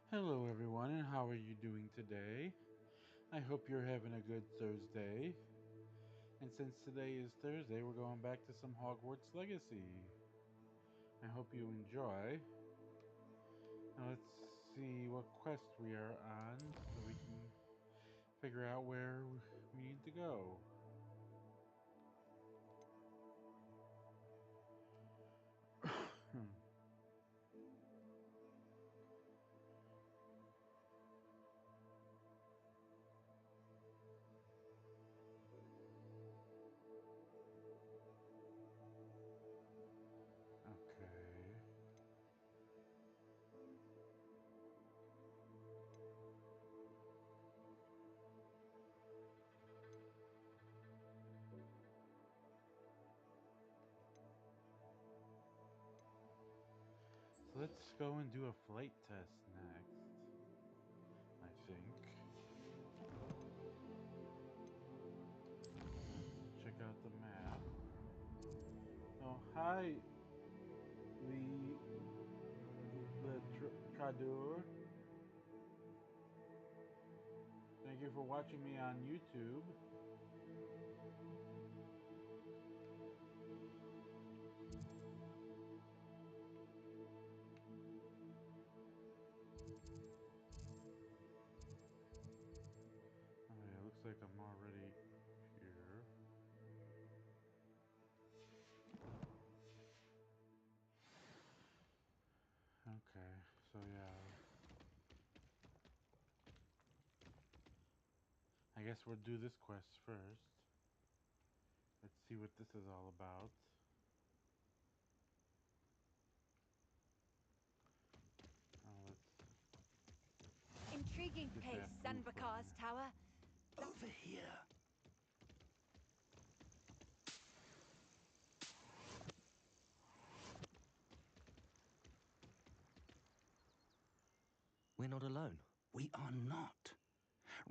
Hello, everyone, and how are you doing today? I hope you're having a good Thursday. And since today is Thursday, we're going back to some Hogwarts Legacy. I hope you enjoy. Now, let's see what quest we are on so we can figure out where we need to go. Okay. So let's go and do a flight test next, I think. Let's check out the map. Oh, hi, the Tradur. Thank you for watching me on YouTube. Okay, it looks like I'm already here. Okay, so yeah. I guess we'll do this quest first. Let's see what this is all about. Oh, let's Intriguing get place, that blue Sanbakar's fly. tower. Over here. We're not alone. We are not.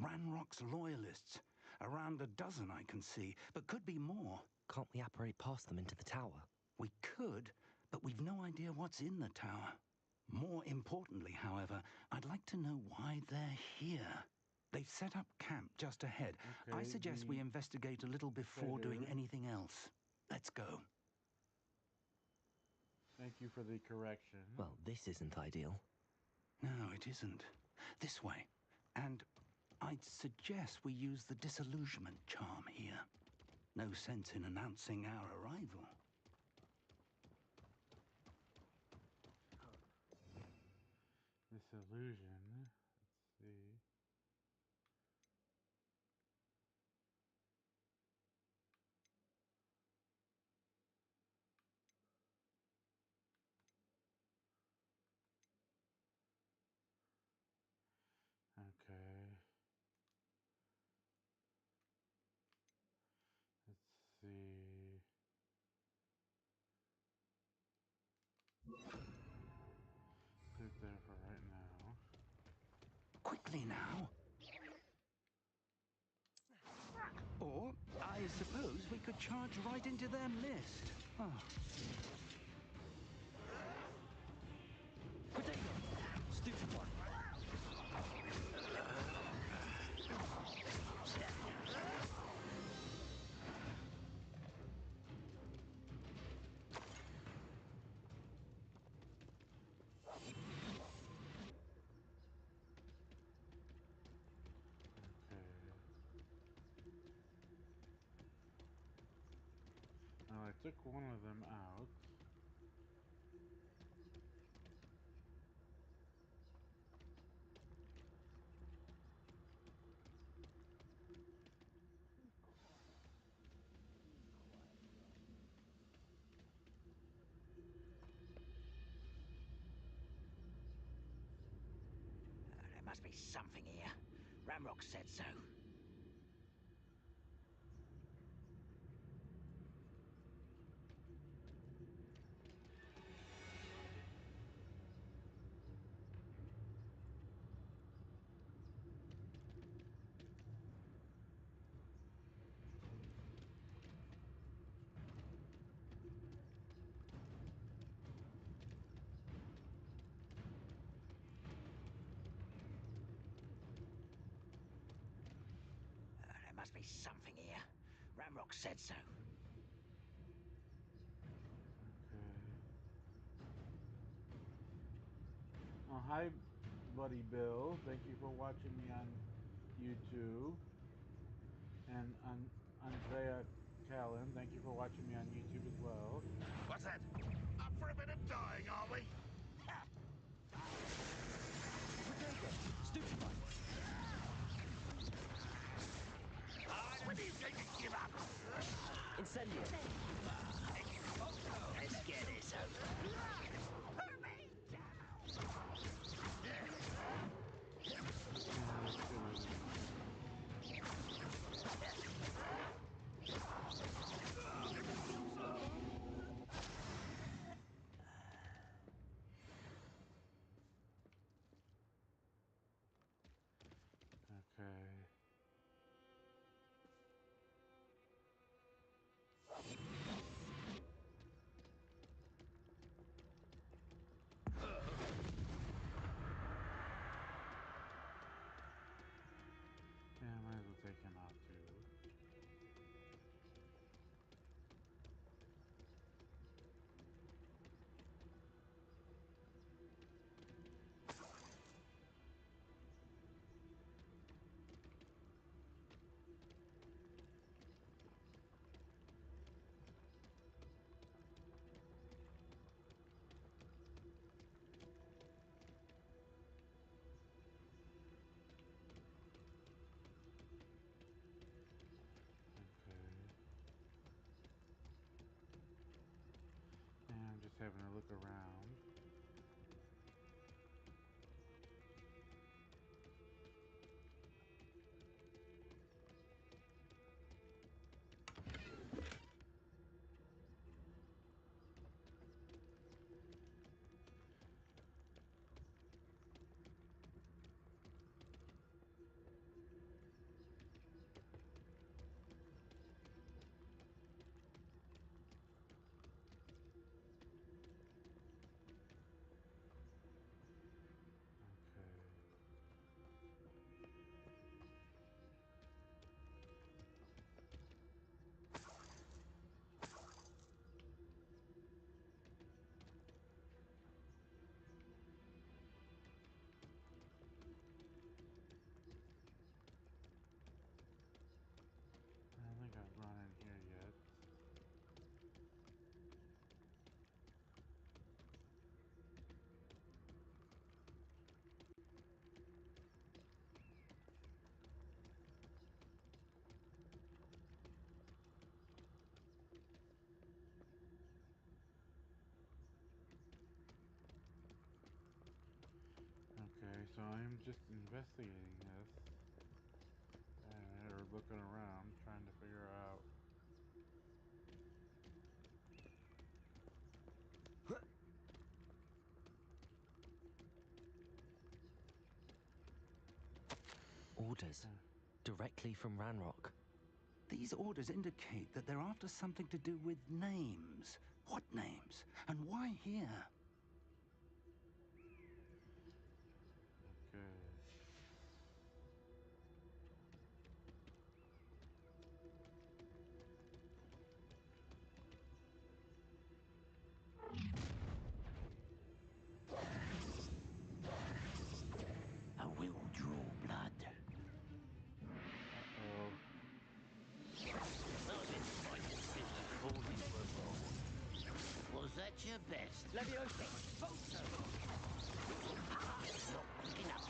Ranrock's loyalists. Around a dozen I can see, but could be more. Can't we apparate past them into the tower? We could, but we've no idea what's in the tower. More importantly, however, I'd like to know why they're here. They've set up camp just ahead. I Okay, suggest we the investigate a little before doing trader. anything else. Let's go. Thank you for the correction. Well, this isn't ideal. No, it isn't. This way. And I'd suggest we use the disillusionment charm here. No sense in announcing our arrival. This illusion. Let's see. Okay. Let's see. Put it there for right now. Quickly now. Or, I suppose we could charge right into their mist. Oh. Potato! Stupid one! Okay. Now I took one of them out. There must be something here. Ramrock said so. Must be something here. Ramrock said so. Okay. Oh, hi, Buddy Bill. Thank you for watching me on YouTube. And Andrea Callan, thank you for watching me on YouTube as well. What's that? Up for a bit of dying, are we? Stupefy! When are you going to give up? Incendio! Let's get this over. Okay. Yeah, I might as well take him out too. Okay. And I'm just having a look around. Okay. I don't think I've run in here yet. Okay, so I'm just investigating this. Or looking around, trying to figure out. Orders. Directly from Ranrock. These orders indicate that they're after something to do with names. What names? And why here? Okay. I will draw blood. Oh. Was that your best? Leviosa! Not quick enough.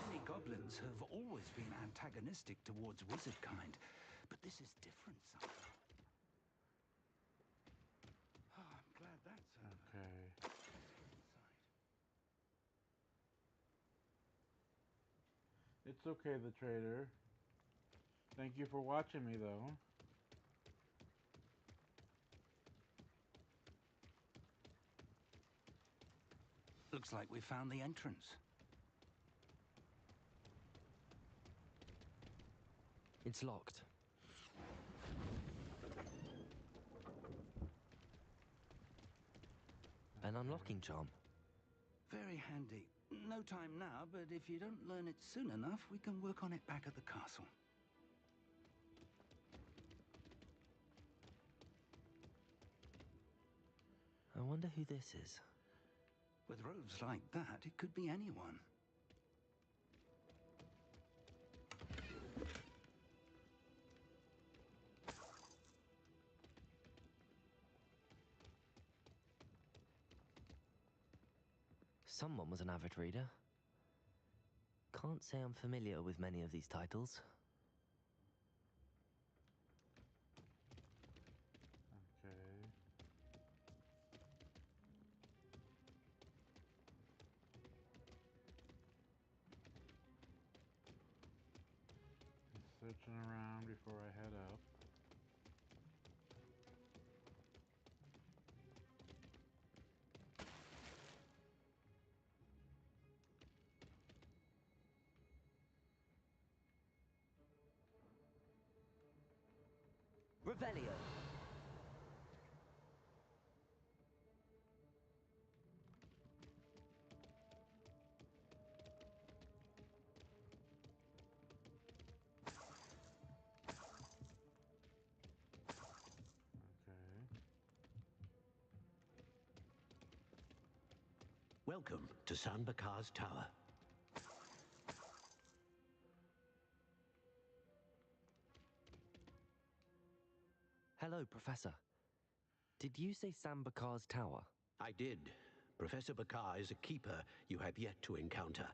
Many goblins have always been antagonistic towards wizard kind, but this is different somehow. Oh, I'm glad that's over. Okay. Inside. It's okay, the trader. Thank you for watching me, though. Looks like we found the entrance. It's locked. An unlocking charm. Very handy. No time now, but if you don't learn it soon enough, we can work on it back at the castle. I wonder who this is. With robes like that, it could be anyone. Someone was an avid reader. Can't say I'm familiar with many of these titles. Okay. Just searching around before I head up. Revelio! Okay. Welcome to San Bakar's Tower. Hello, Professor. Did you say Sam Bakar's tower? I did. Professor Bakar is a keeper you have yet to encounter.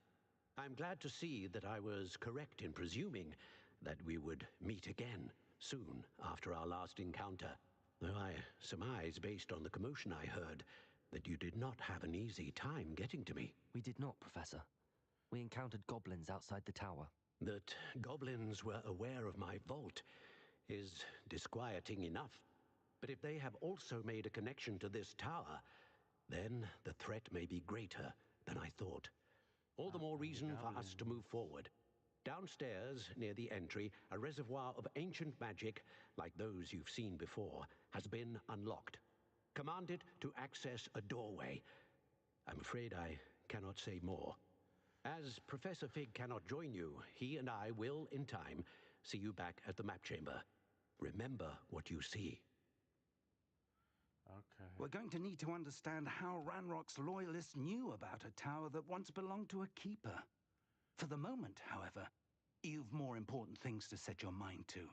I'm glad to see that I was correct in presuming that we would meet again soon after our last encounter. Though I surmise, based on the commotion I heard, that you did not have an easy time getting to me. We did not, Professor. We encountered goblins outside the tower. That goblins were aware of my vault is disquieting enough. But if they have also made a connection to this tower, then the threat may be greater than I thought. All the more reason for us to move forward. Downstairs, near the entry, a reservoir of ancient magic, like those you've seen before, has been unlocked. Commanded to access a doorway. I'm afraid I cannot say more. As Professor Fig cannot join you, he and I will, in time, see you back at the map chamber. Remember what you see. Okay. We're going to need to understand how Ranrock's loyalists knew about a tower that once belonged to a keeper. For the moment, however, you've more important things to set your mind to.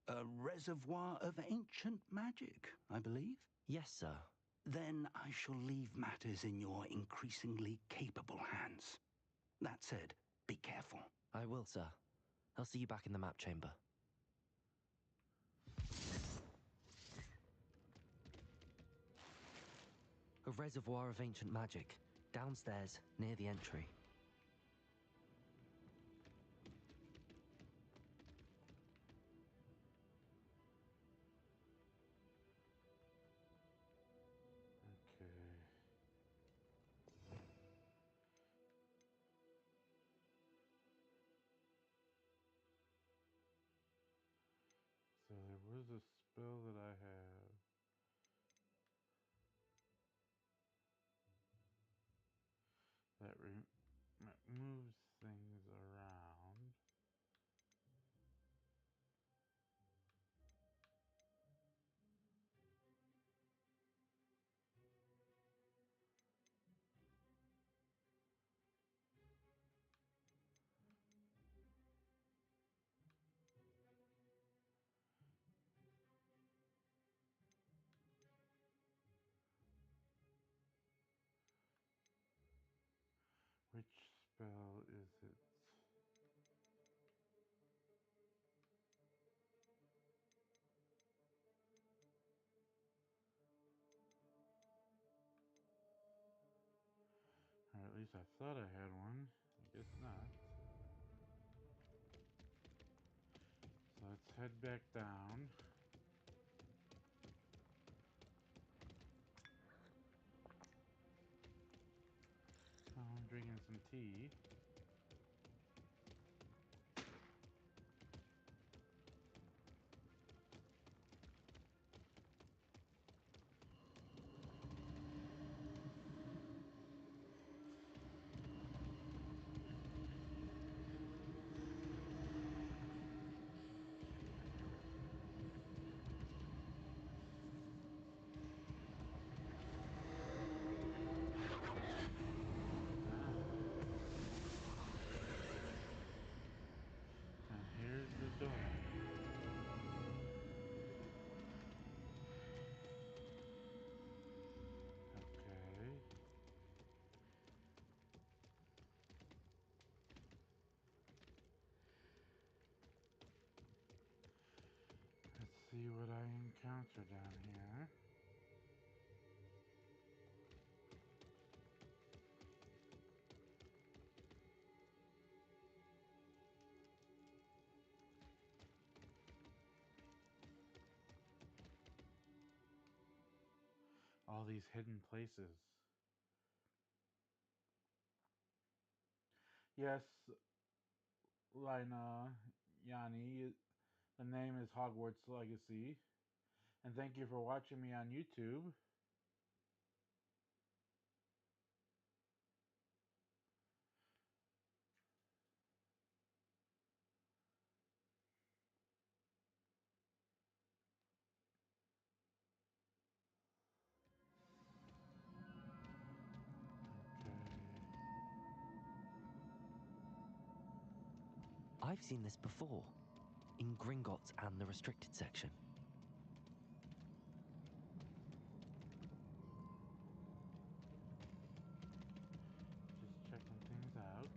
A reservoir of ancient magic, I believe? Yes, sir. Then I shall leave matters in your increasingly capable hands. That said, be careful. I will, sir. I'll see you back in the map chamber. A reservoir of ancient magic, downstairs, near the entry. Okay. So there was a spell that I have. That moves things around. Which spell is it? Or at least I thought I had one. I guess not. So let's head back down. Oh, I'm drinking some tea. encounter down here. All these hidden places. Yes, Lina, Yanni, the name is Hogwarts Legacy. And thank you for watching me on YouTube. I've seen this before, in Gringotts and the restricted section. Just checking things out.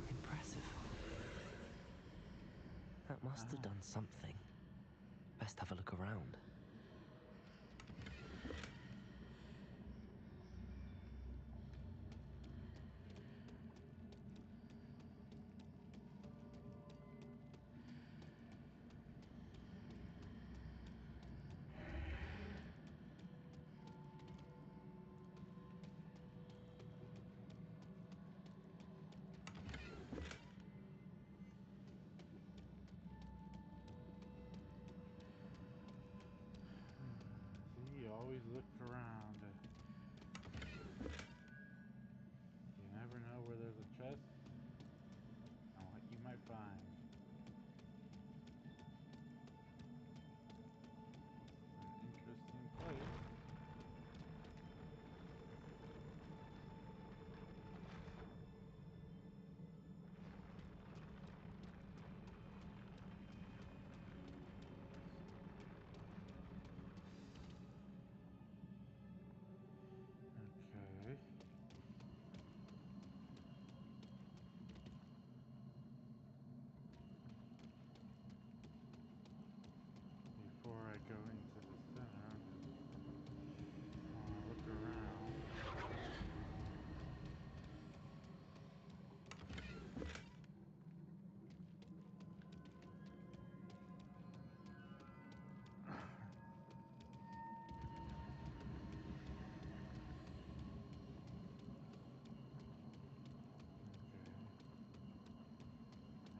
Impressive. That must have done something. Best have a look around. See, always look around. You never know where there's a chest and what you might find. An interesting place. Okay. Before I go into the center, I want to look around. Okay.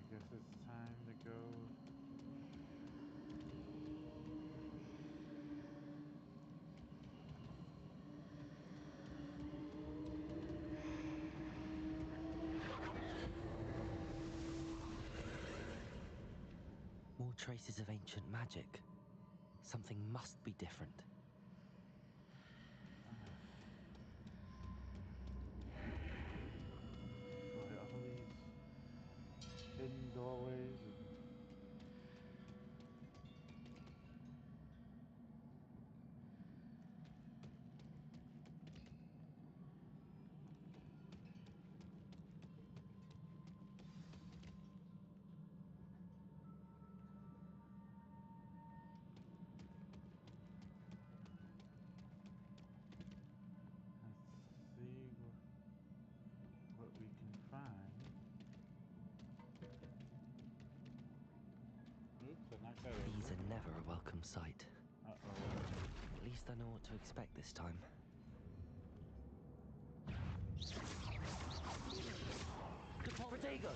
I guess it's time to go. More traces of ancient magic. Something must be different. All these hidden doorways and let's see what we can find. Oops, I knocked that These over. are never a welcome sight. Uh-oh. At least I know what to expect this time. Protego!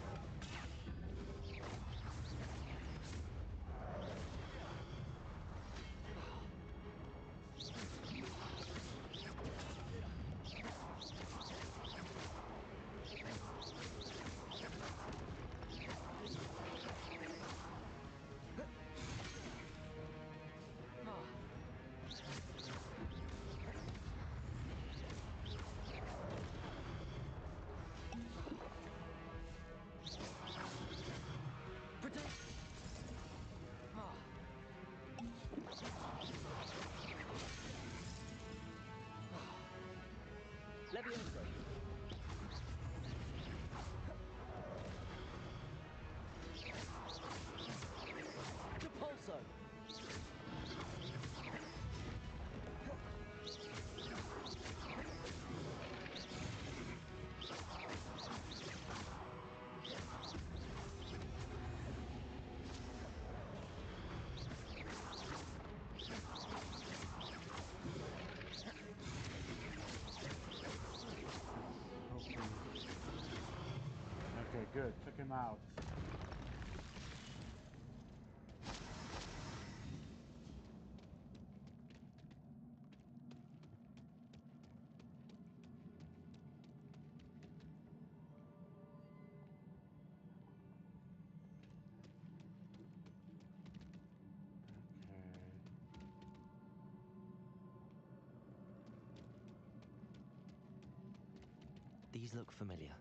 These look familiar.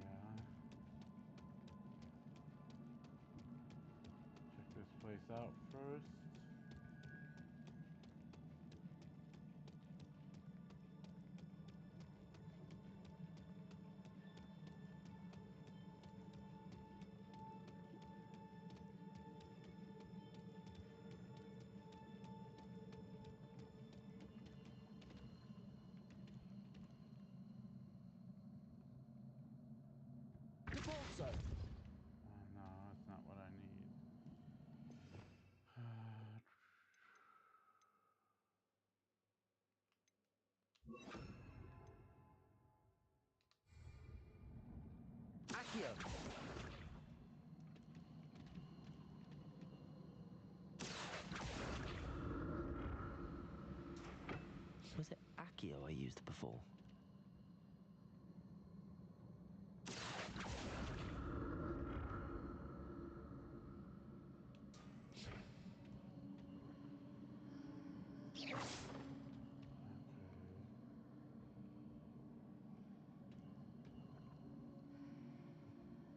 Yeah. Check this place out first. Also, No, that's not what I need. Accio. Was it Accio I used before?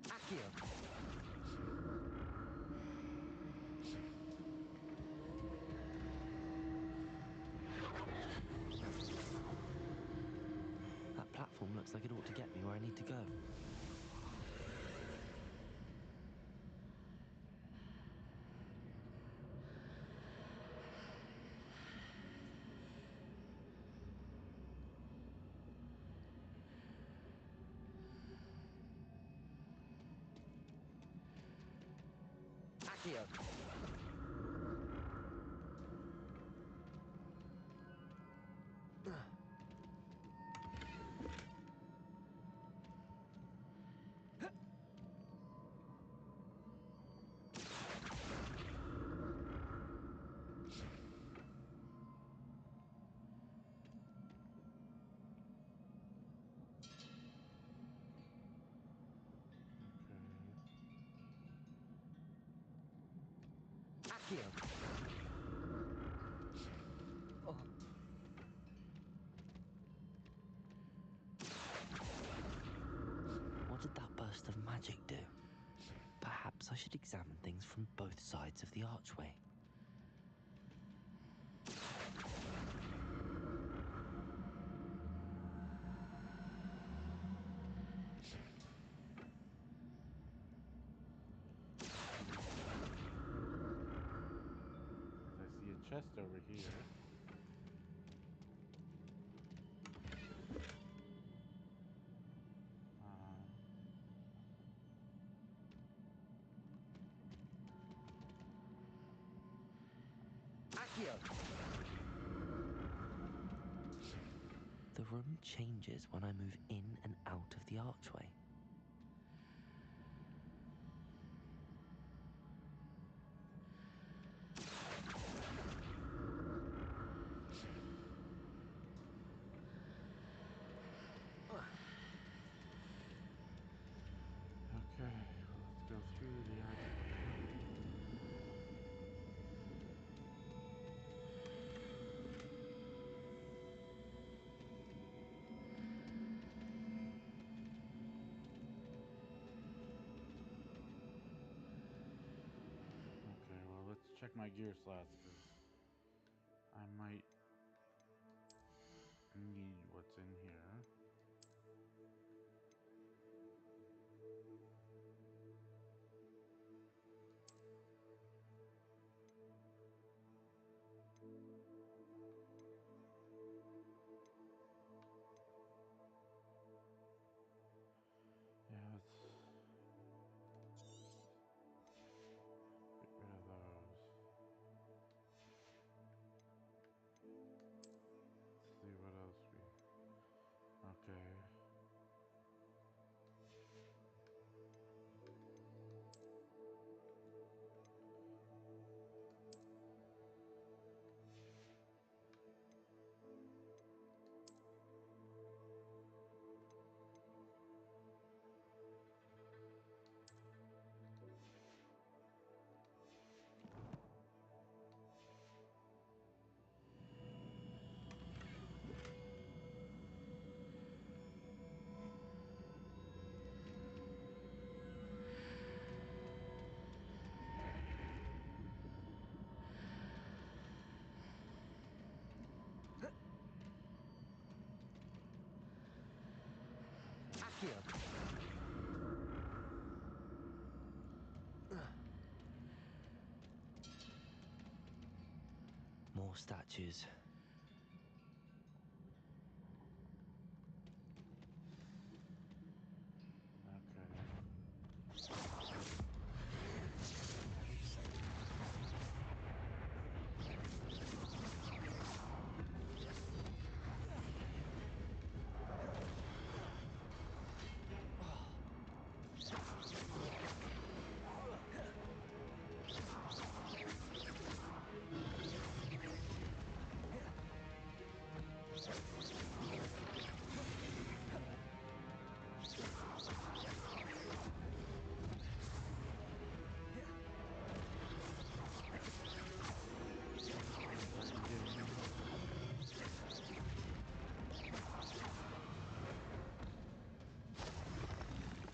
Accio. That platform looks like it ought to get me where I need to go. Accio. Accio. Oh. What did that burst of magic do? Perhaps I should examine things from both sides of the archway. Because I see a chest over here. Accio. The room changes when I move in and out of the archway. Okay, let's go through the archway. Okay, well, let's check my gear slots because I might need what's in here. Yeah, let's get rid of those. Accio. More statues. Okay.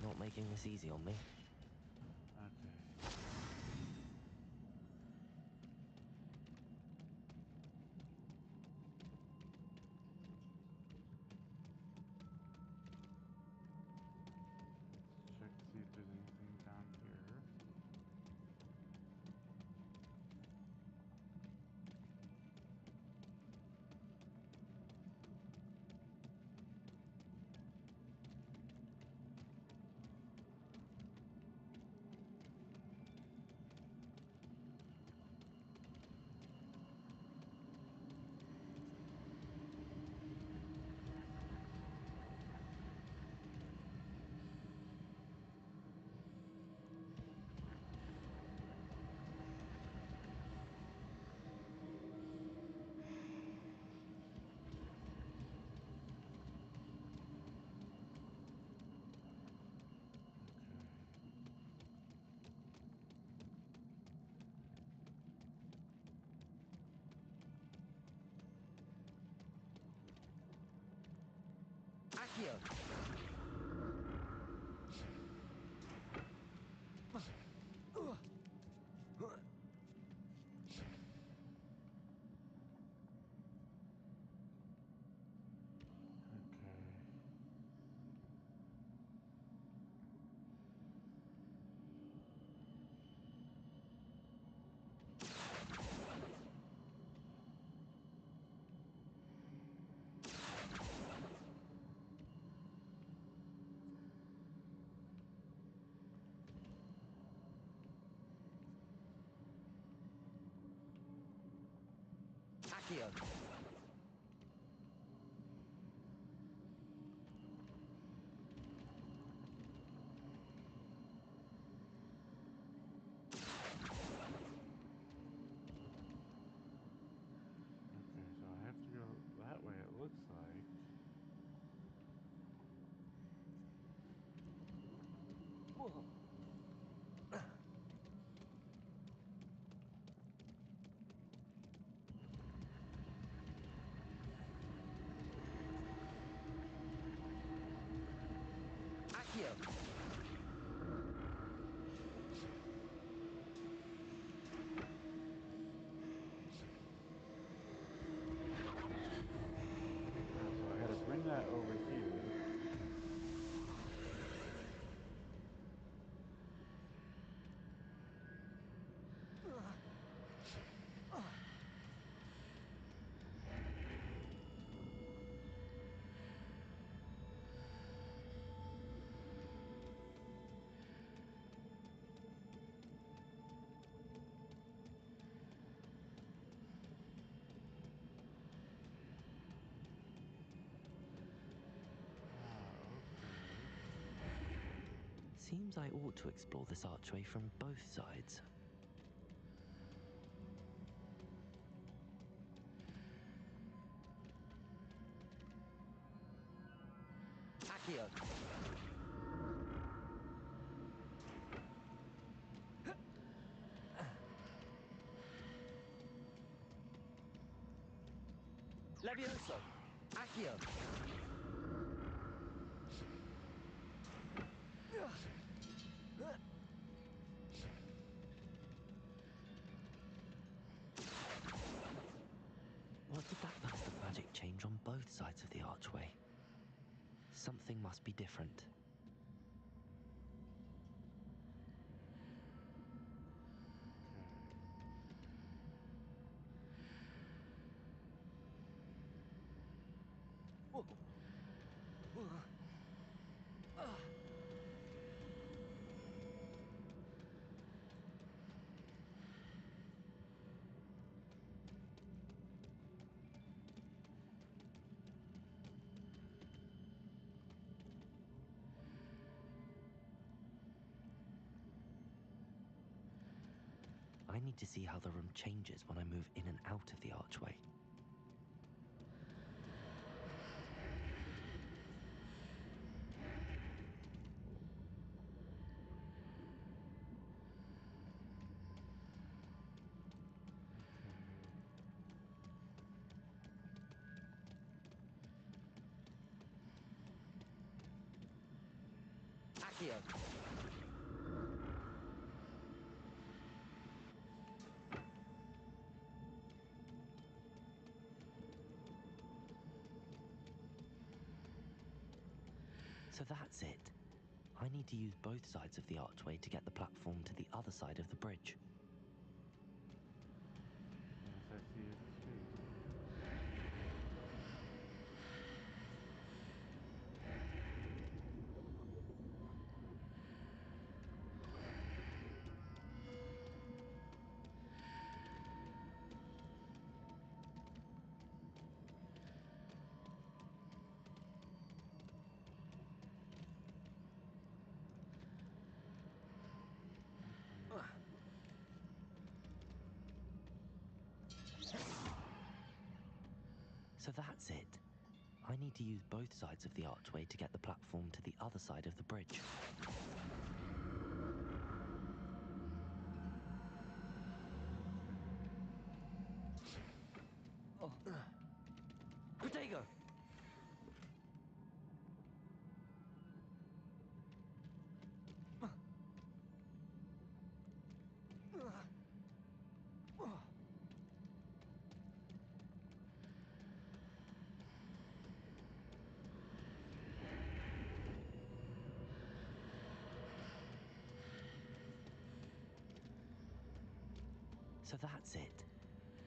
Not making this easy on me. Okay. Let's check to see if there's anything down here. Accio. Accio. Okay, so I have to go that way, it looks like. Whoa. Accio. So I had to bring that over here. Okay. Seems I ought to explore this archway from both sides. Accio. Levioso. Accio. What did that burst of magic change on both sides of the archway? Something must be different. I need to see how the room changes when I move in and out of the archway. Accio. So that's it. I need to use both sides of the archway to get the platform to the other side of the bridge. Yes, I see it too. So that's it. I need to use both sides of the archway to get the platform to the other side of the bridge. Protego! So that's it.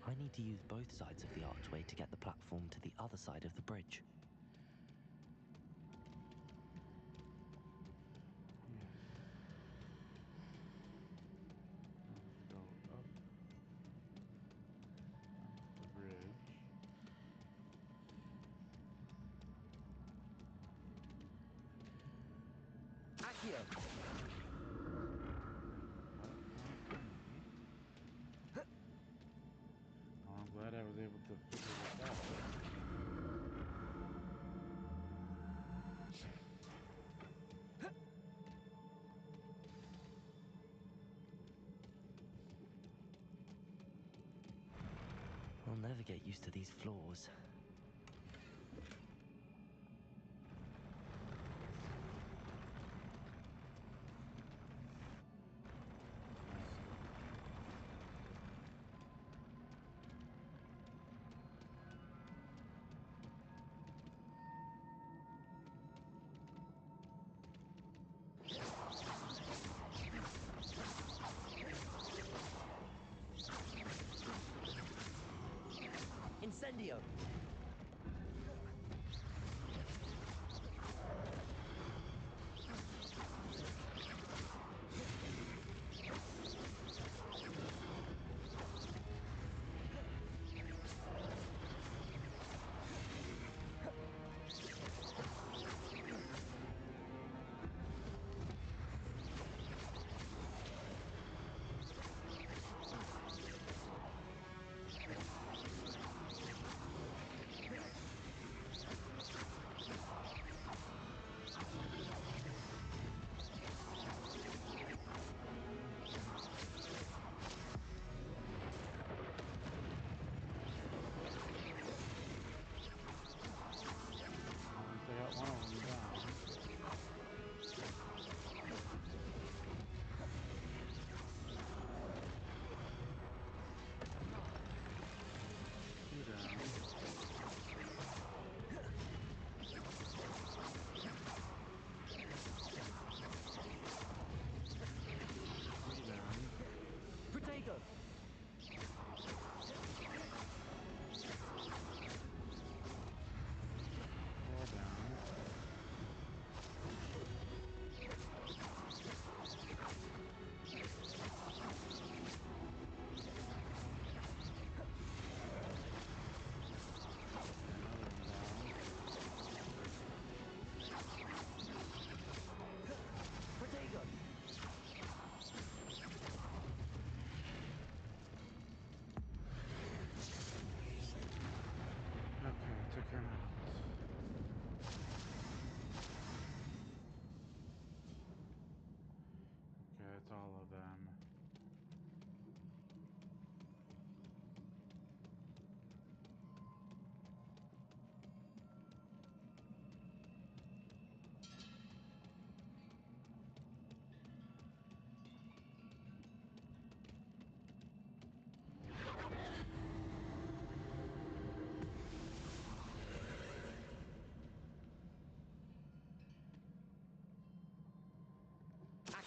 I need to use both sides of the archway to get the platform to the other side of the bridge. Yes. Now we go up the bridge. Accio. Platform for me. Well, I'm glad I was able to figure this out. I'll never get used to these floors. Incendio.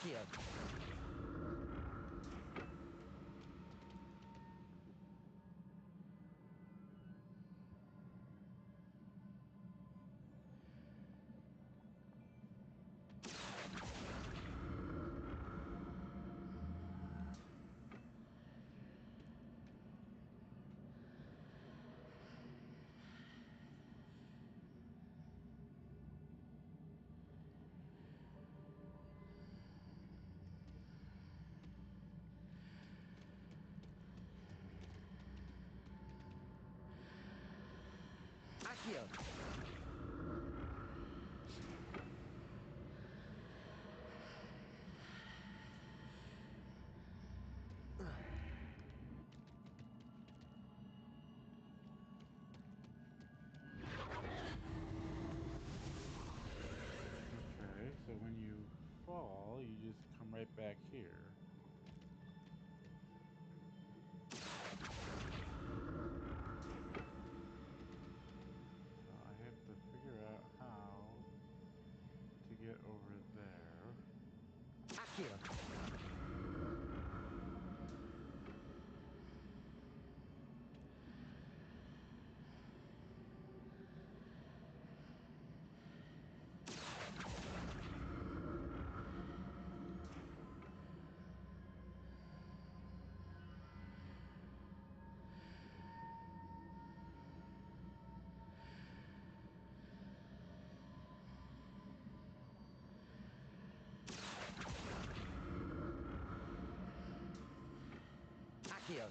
Accio. Accio. Okay, so when you fall, you just come right back here. So I have to figure out how to get over there. Accio. Accio.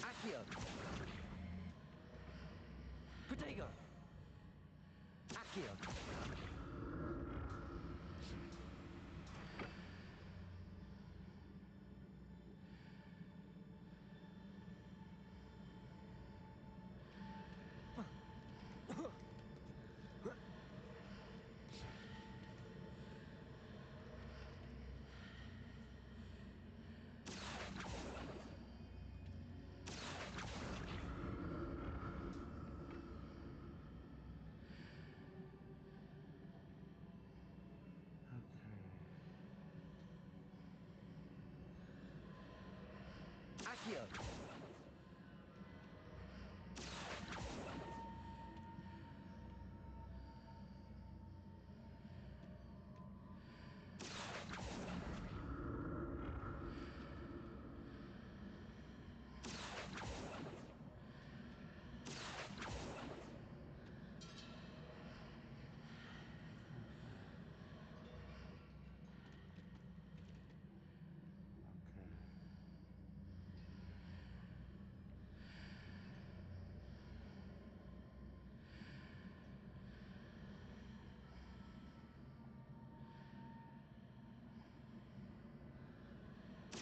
Accio. Protego. Accio. Accio.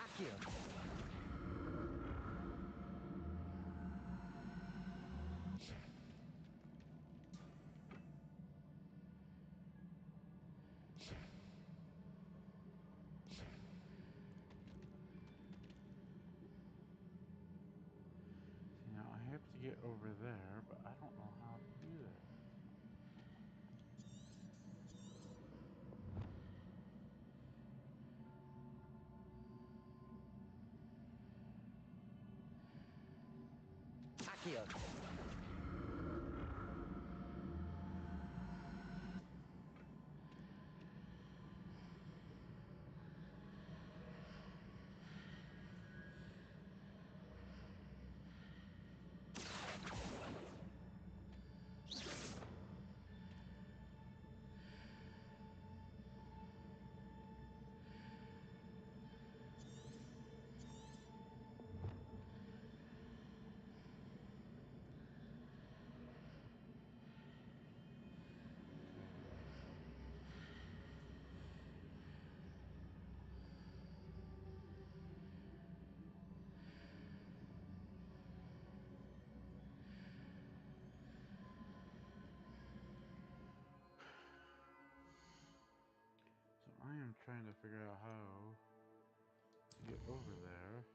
Accio. See, now I have to get over there, but I don't know how to do that. Accio. I'm trying to figure out how to get over there.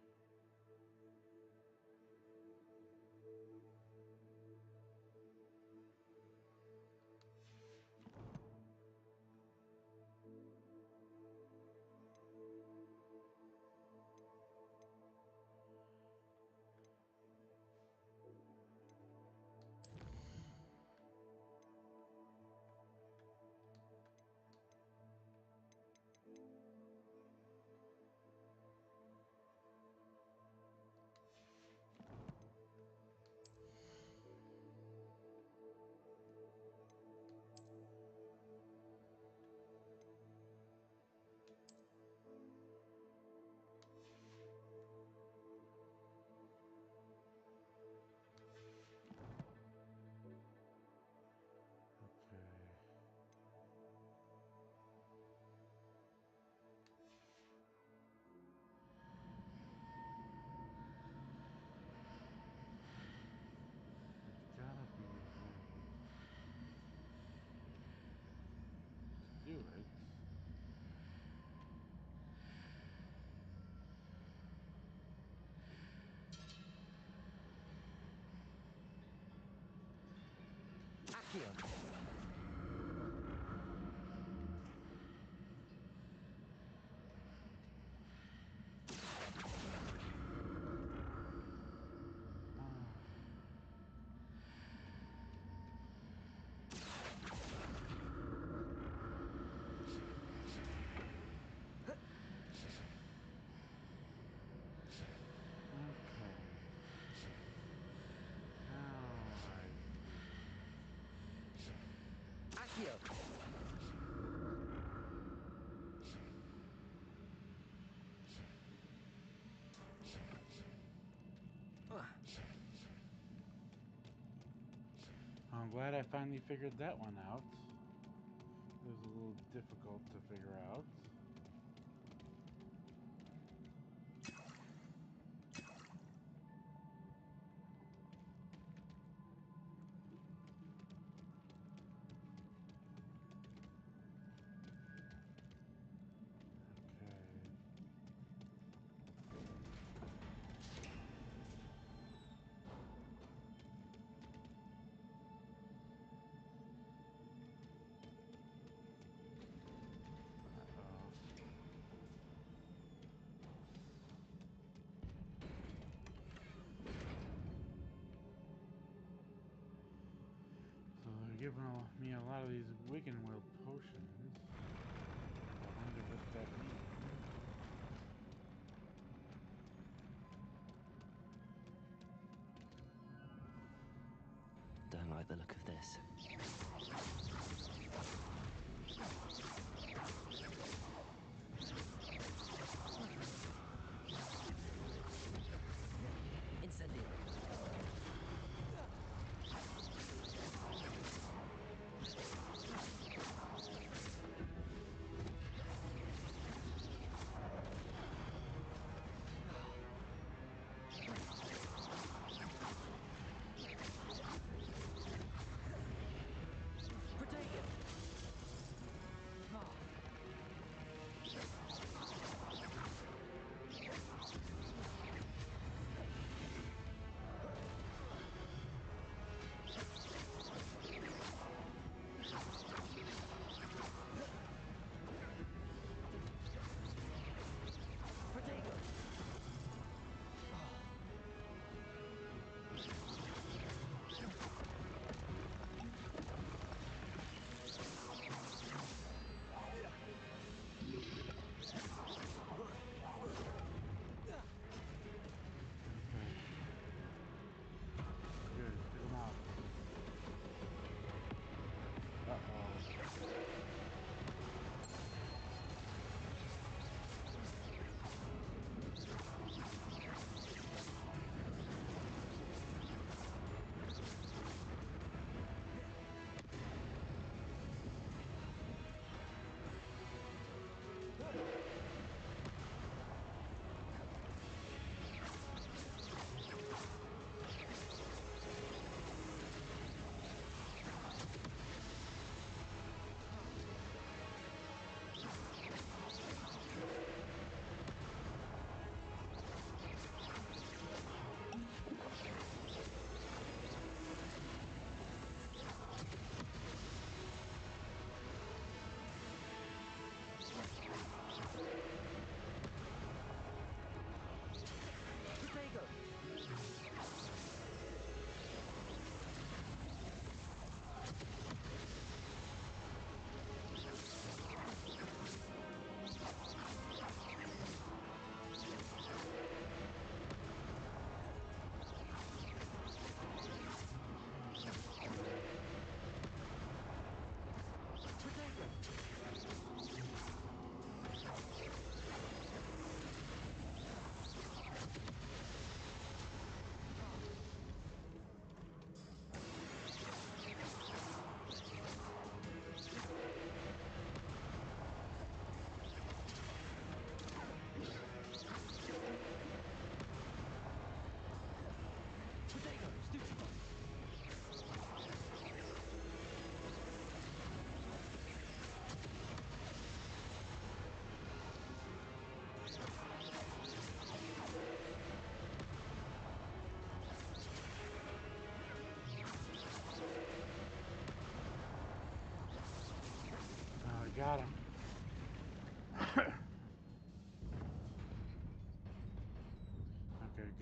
Gotta be a way to do it. Accio. Okay. Now I see. Accio. I'm glad I finally figured that one out. It was a little difficult to figure out. Okay. Uh-oh. So they're giving me a lot of these Wigan Will potions. I wonder what that means. Don't like the look of this. Incendio.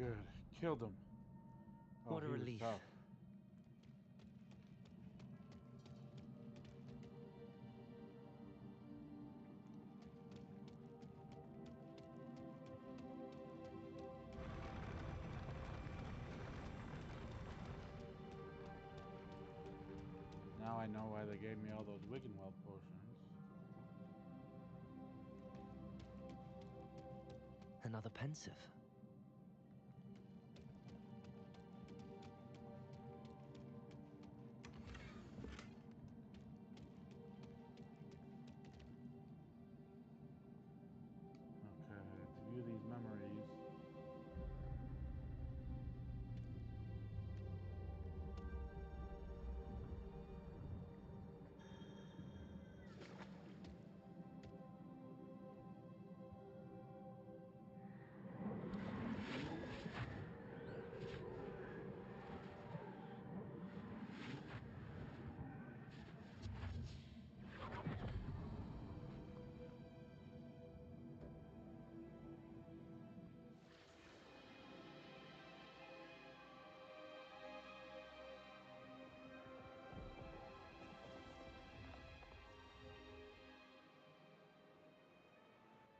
Good. Killed him. Oh, What a he was relief. tough. Now I know why they gave me all those Wiggenweld potions. Another pensive. Okay, to view these memories.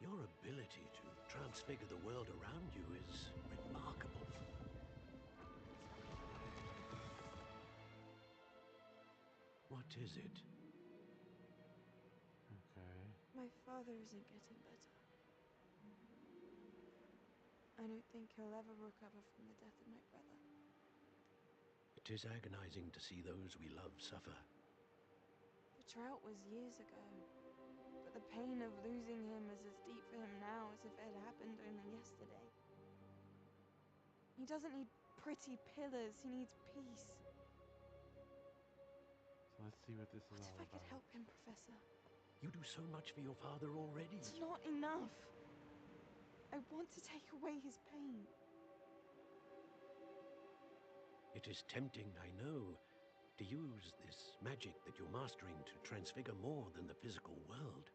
Your ability to transfigure the world around you is remarkable. What is it? Okay. My father isn't getting better. I don't think he'll ever recover from the death of my brother. It is agonizing to see those we love suffer. The drought was years ago, but the pain of losing him is as deep for him now as if it had happened only yesterday. He doesn't need pretty pillars, he needs peace. So let's see what this is What all if I about. could help him, Professor? You do so much for your father already. It's not enough. I want to take away his pain. It is tempting, I know, to use this magic that you're mastering to transfigure more than the physical world.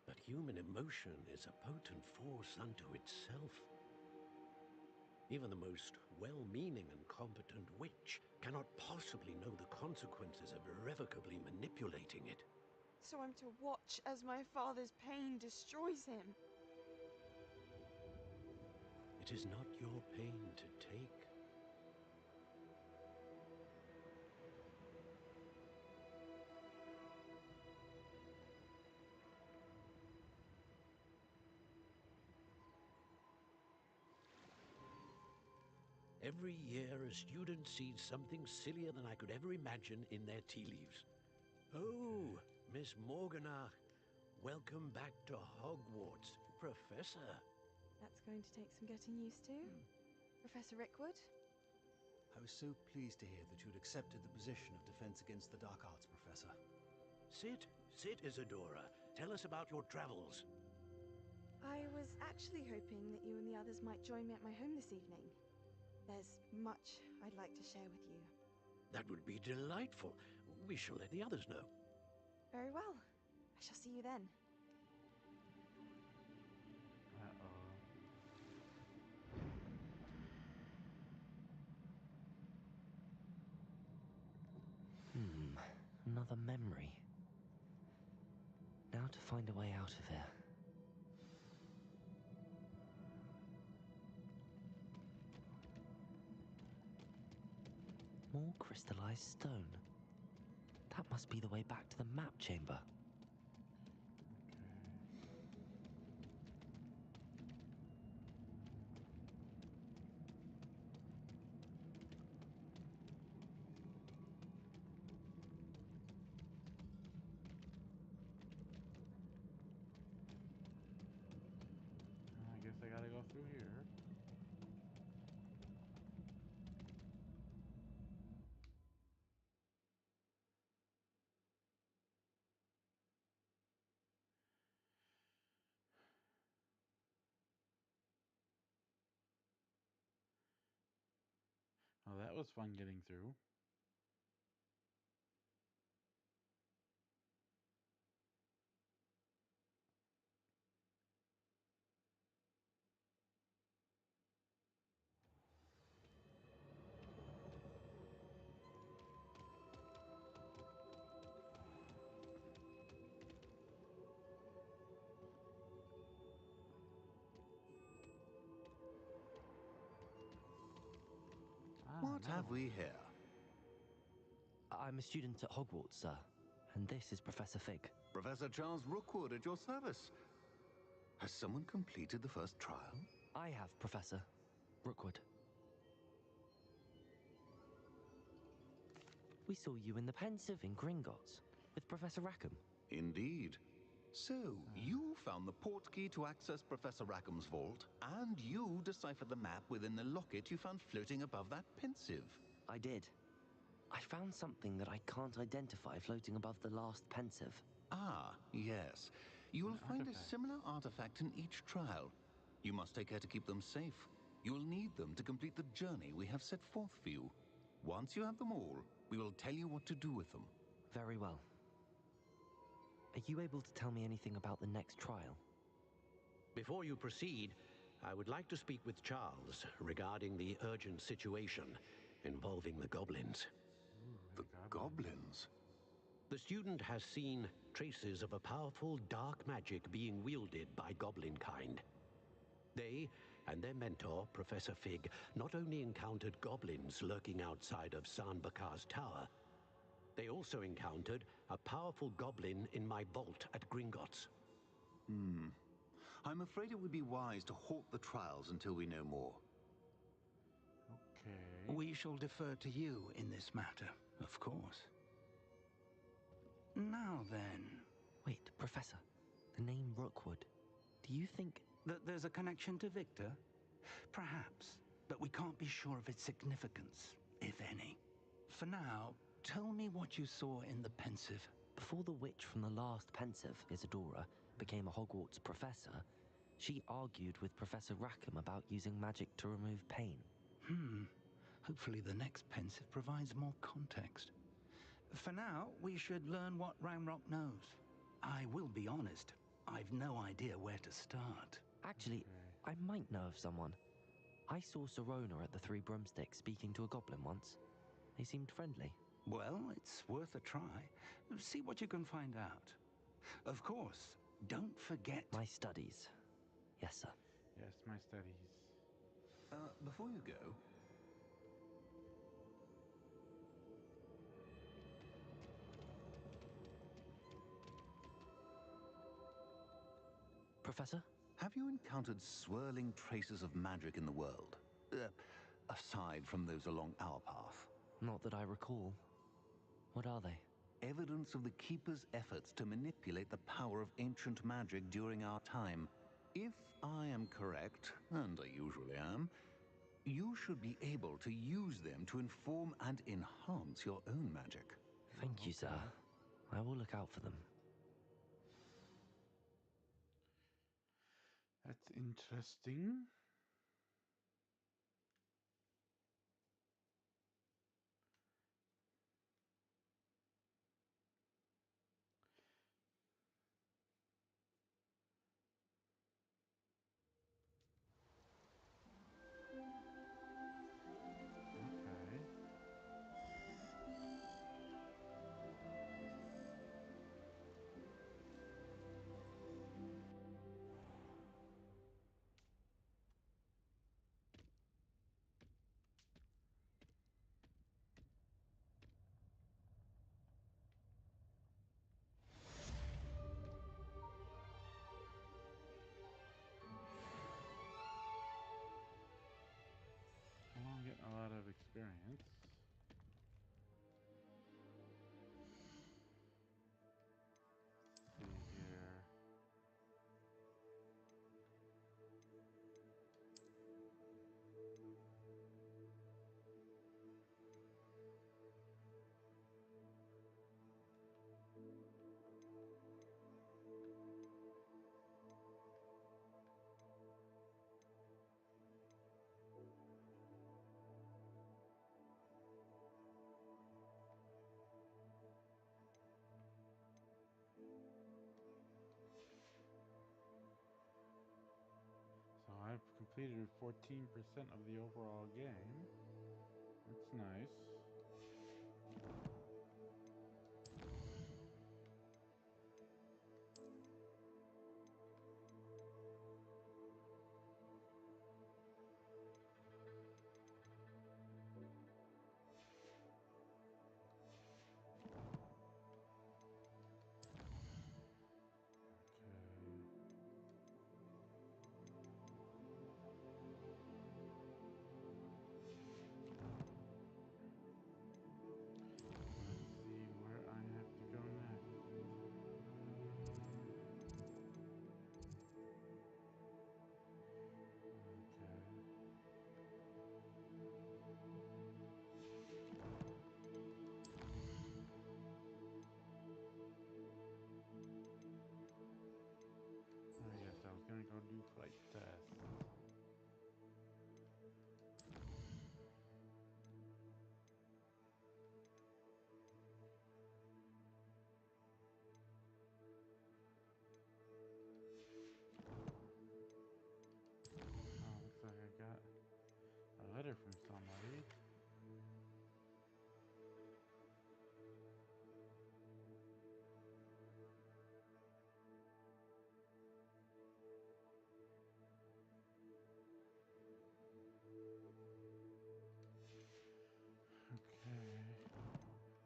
But human emotion is a potent force unto itself. Even the most well-meaning and competent witch cannot possibly know the consequences of irrevocably manipulating it. So I'm to watch as my father's pain destroys him. It is not your pain to take. Every year, a student sees something sillier than I could ever imagine in their tea leaves. Oh, Miss Morganach, welcome back to Hogwarts, Professor. That's going to take some getting used to. Professor Rickwood? I was so pleased to hear that you'd accepted the position of Defense Against the Dark Arts, Professor. Sit, Isadora. Tell us about your travels. I was actually hoping that you and the others might join me at my home this evening. There's much I'd like to share with you. That would be delightful. We shall let the others know. Very well. I shall see you then. Uh-oh. Another memory. Now to find a way out of here. More crystallized stone. That must be the way back to the map chamber. I guess I gotta go through here. Oh, that was fun getting through. have we here? I'm a student at Hogwarts, sir. And this is Professor Fig. Professor Charles Rookwood at your service. Has someone completed the first trial? I have, Professor Rookwood. We saw you in the Pensive in Gringotts with Professor Rackham. Indeed. So, you found the portkey to access Professor Rackham's vault, and you deciphered the map within the locket you found floating above that Pensive. I did. I found something that I can't identify floating above the last Pensive. Ah, yes. You will find a artifact. similar artifact in each trial. You must take care to keep them safe. You will need them to complete the journey we have set forth for you. Once you have them all, we will tell you what to do with them. Very well. Are you able to tell me anything about the next trial? Before you proceed, I would like to speak with Charles regarding the urgent situation involving the goblins. Ooh, The goblins? The student has seen traces of a powerful dark magic being wielded by goblin kind. They and their mentor, Professor Fig, not only encountered goblins lurking outside of Sanbakar's tower, they also encountered a powerful goblin in my vault at Gringotts. I'm afraid it would be wise to halt the trials until we know more. Okay. We shall defer to you in this matter, of course. Now then, Wait, Professor. The name Rookwood. Do you think... that there's a connection to Victor? Perhaps, but we can't be sure of its significance, if any. For now, tell me what you saw in the Pensive. Before the witch from the last Pensive, Isadora, became a Hogwarts professor, she argued with Professor Rackham about using magic to remove pain. Hopefully the next Pensive provides more context. For now, we should learn what Ranrock knows. I will be honest, I've no idea where to start. Actually, I might know of someone. I saw Serona at the Three Broomsticks speaking to a goblin once. They seemed friendly. Well, it's worth a try. See what you can find out. Of course, don't forget... My studies. Yes, sir. Yes, my studies. Before you go, Professor? have you encountered swirling traces of magic in the world? Aside from those along our path. Not that I recall. What are they? Evidence of the Keeper's efforts to manipulate the power of ancient magic during our time. If I am correct, and I usually am, you should be able to use them to inform and enhance your own magic. Thank you, sir. I will look out for them. That's interesting. Okay. Well, I'm getting a lot of experience. Let's see here. So I've completed 14% of the overall game. That's nice. do flight test. Oh, looks like I got a letter from somebody. Okay.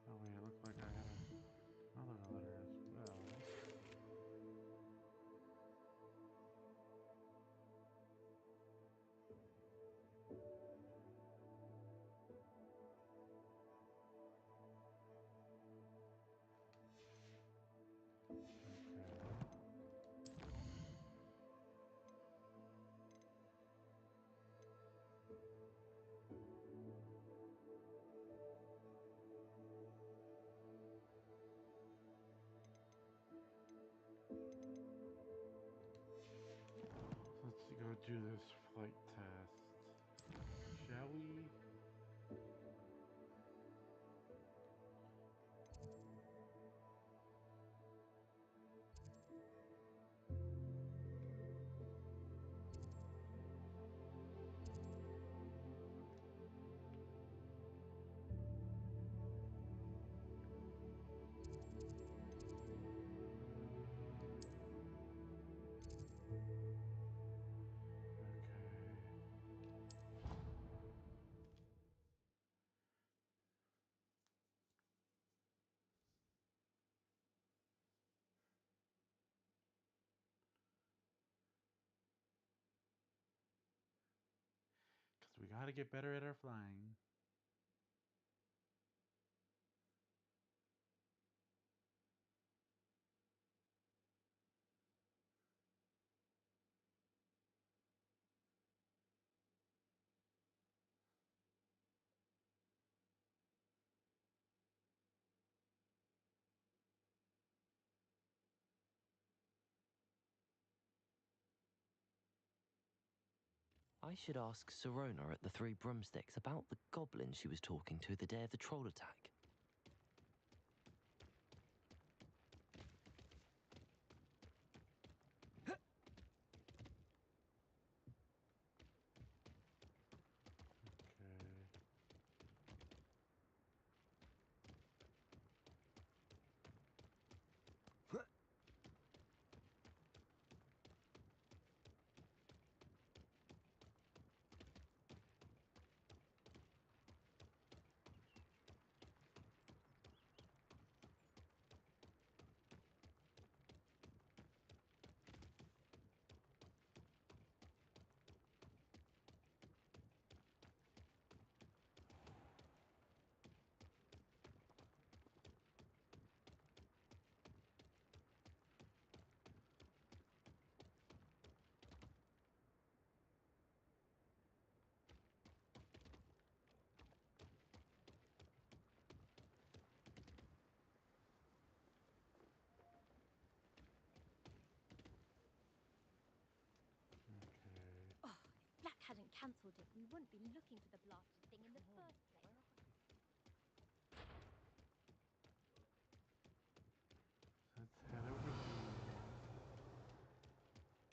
Oh wait, it looked like I had another letter as well. Okay. Let's go do this flight test. Shall we? Okay. Because we got to get better at our flying. I should ask Sirona at the Three Broomsticks about the goblin she was talking to the day of the troll attack. Okay. Okay. Oh, if Black hadn't cancelled it, we wouldn't be looking for the blasted thing in the first place. Let's head over here.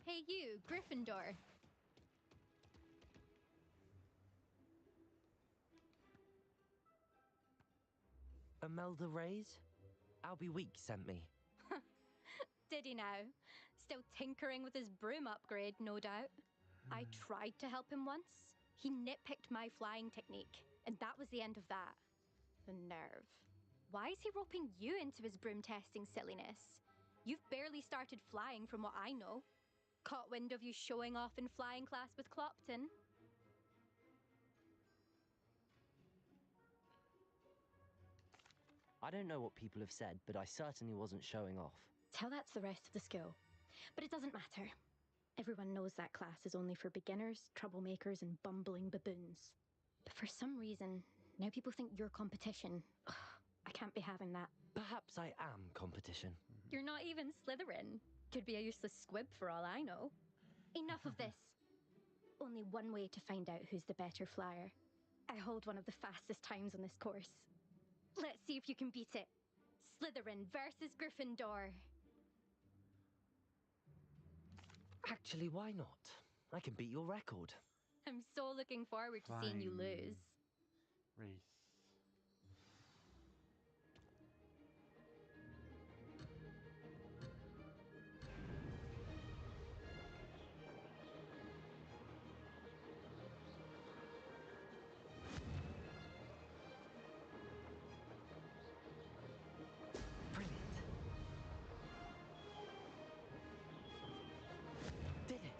Hey you, Gryffindor. Imelda Reyes? Albie Weeks sent me. Did he now? Still tinkering with his broom upgrade, no doubt. I tried to help him once. He nitpicked my flying technique, and that was the end of that. The nerve. Why is he roping you into his broom testing silliness? You've barely started flying from what I know. Caught wind of you showing off in flying class with Clopton. I don't know what people have said, but I certainly wasn't showing off. Tell that to the rest of the school. But it doesn't matter. Everyone knows that class is only for beginners, troublemakers, and bumbling baboons. But for some reason, now people think you're competition. Ugh, I can't be having that. Perhaps I am competition. You're not even Slytherin. Could be a useless squib for all I know. Enough of this. Only one way to find out who's the better flyer. I hold one of the fastest times on this course. Let's see if you can beat it. Slytherin versus Gryffindor. Actually, why not? I can beat your record. I'm so looking forward to seeing you Flying lose. race. Brilliant. Did it.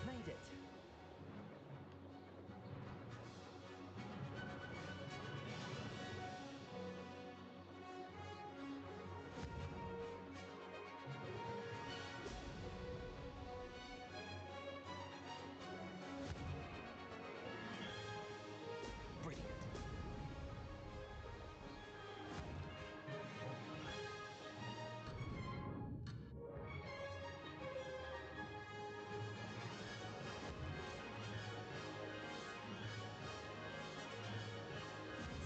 Made it. Brilliant.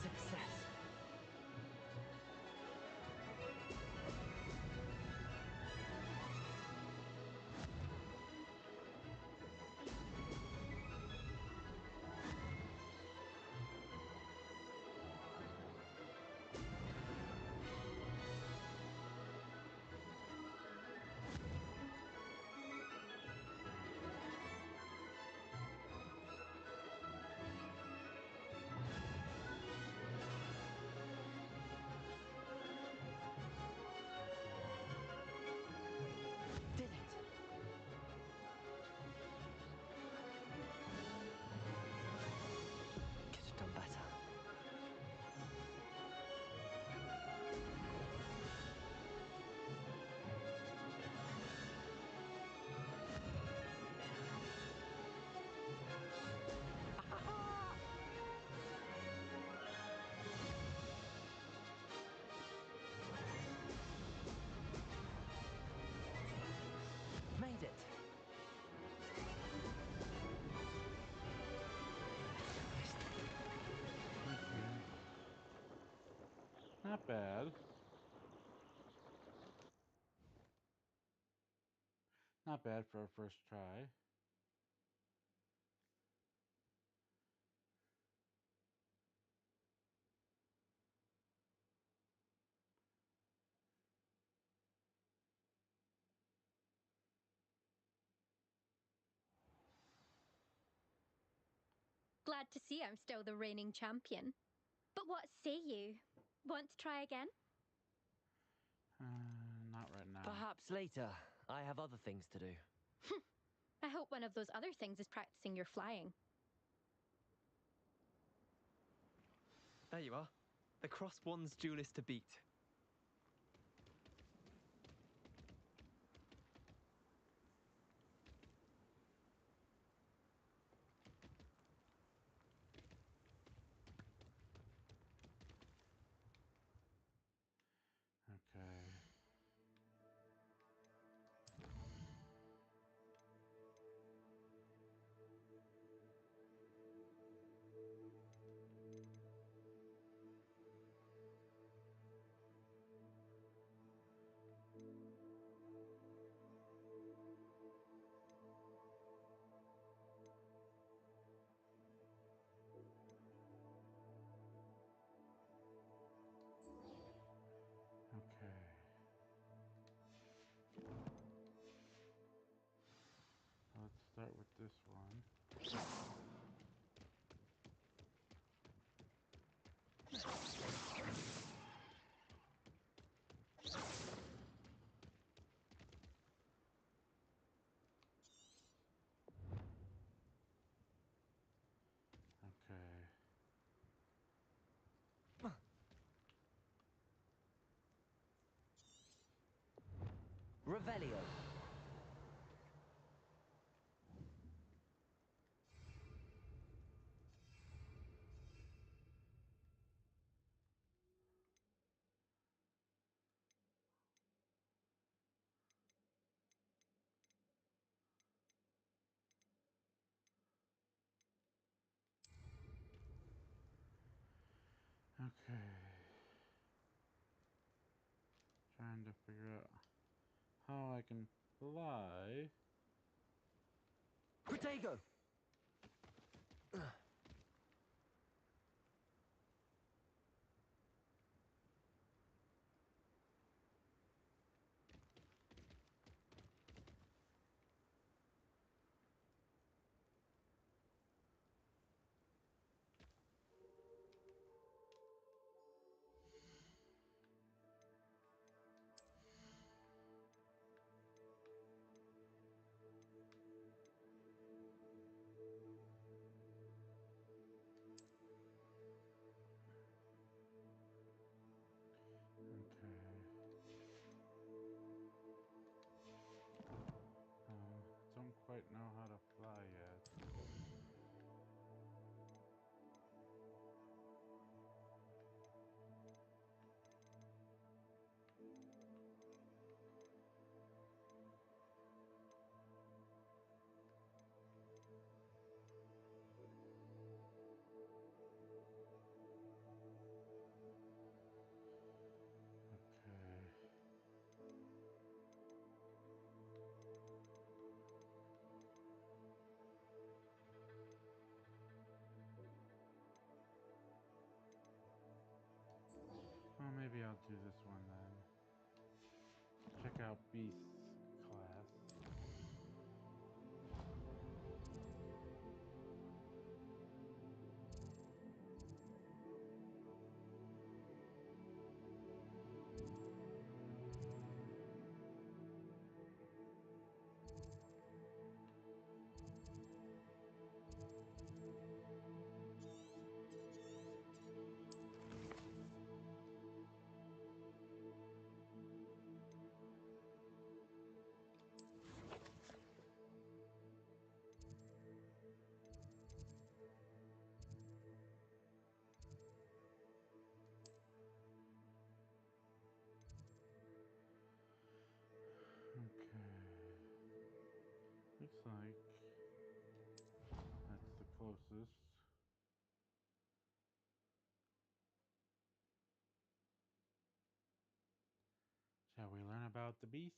Success. Did it. Could have done better. Made it. Okay. Not bad. Not bad for a first try. Glad to see I'm still the reigning champion. But what say you? Want to try again? Not right now. Perhaps later. I have other things to do. I hope one of those other things is practicing your flying. There you are. The Cross Wands duelist to beat. Okay. this one. Okay. Revelio. Okay. Trying to figure out how I can fly. Protego. Okay. Don't quite know how to fly yet. Okay. Well, maybe I'll do this one then. Check out Beast's class. Okay. Looks like that's the closest. Shall we learn about the beasts?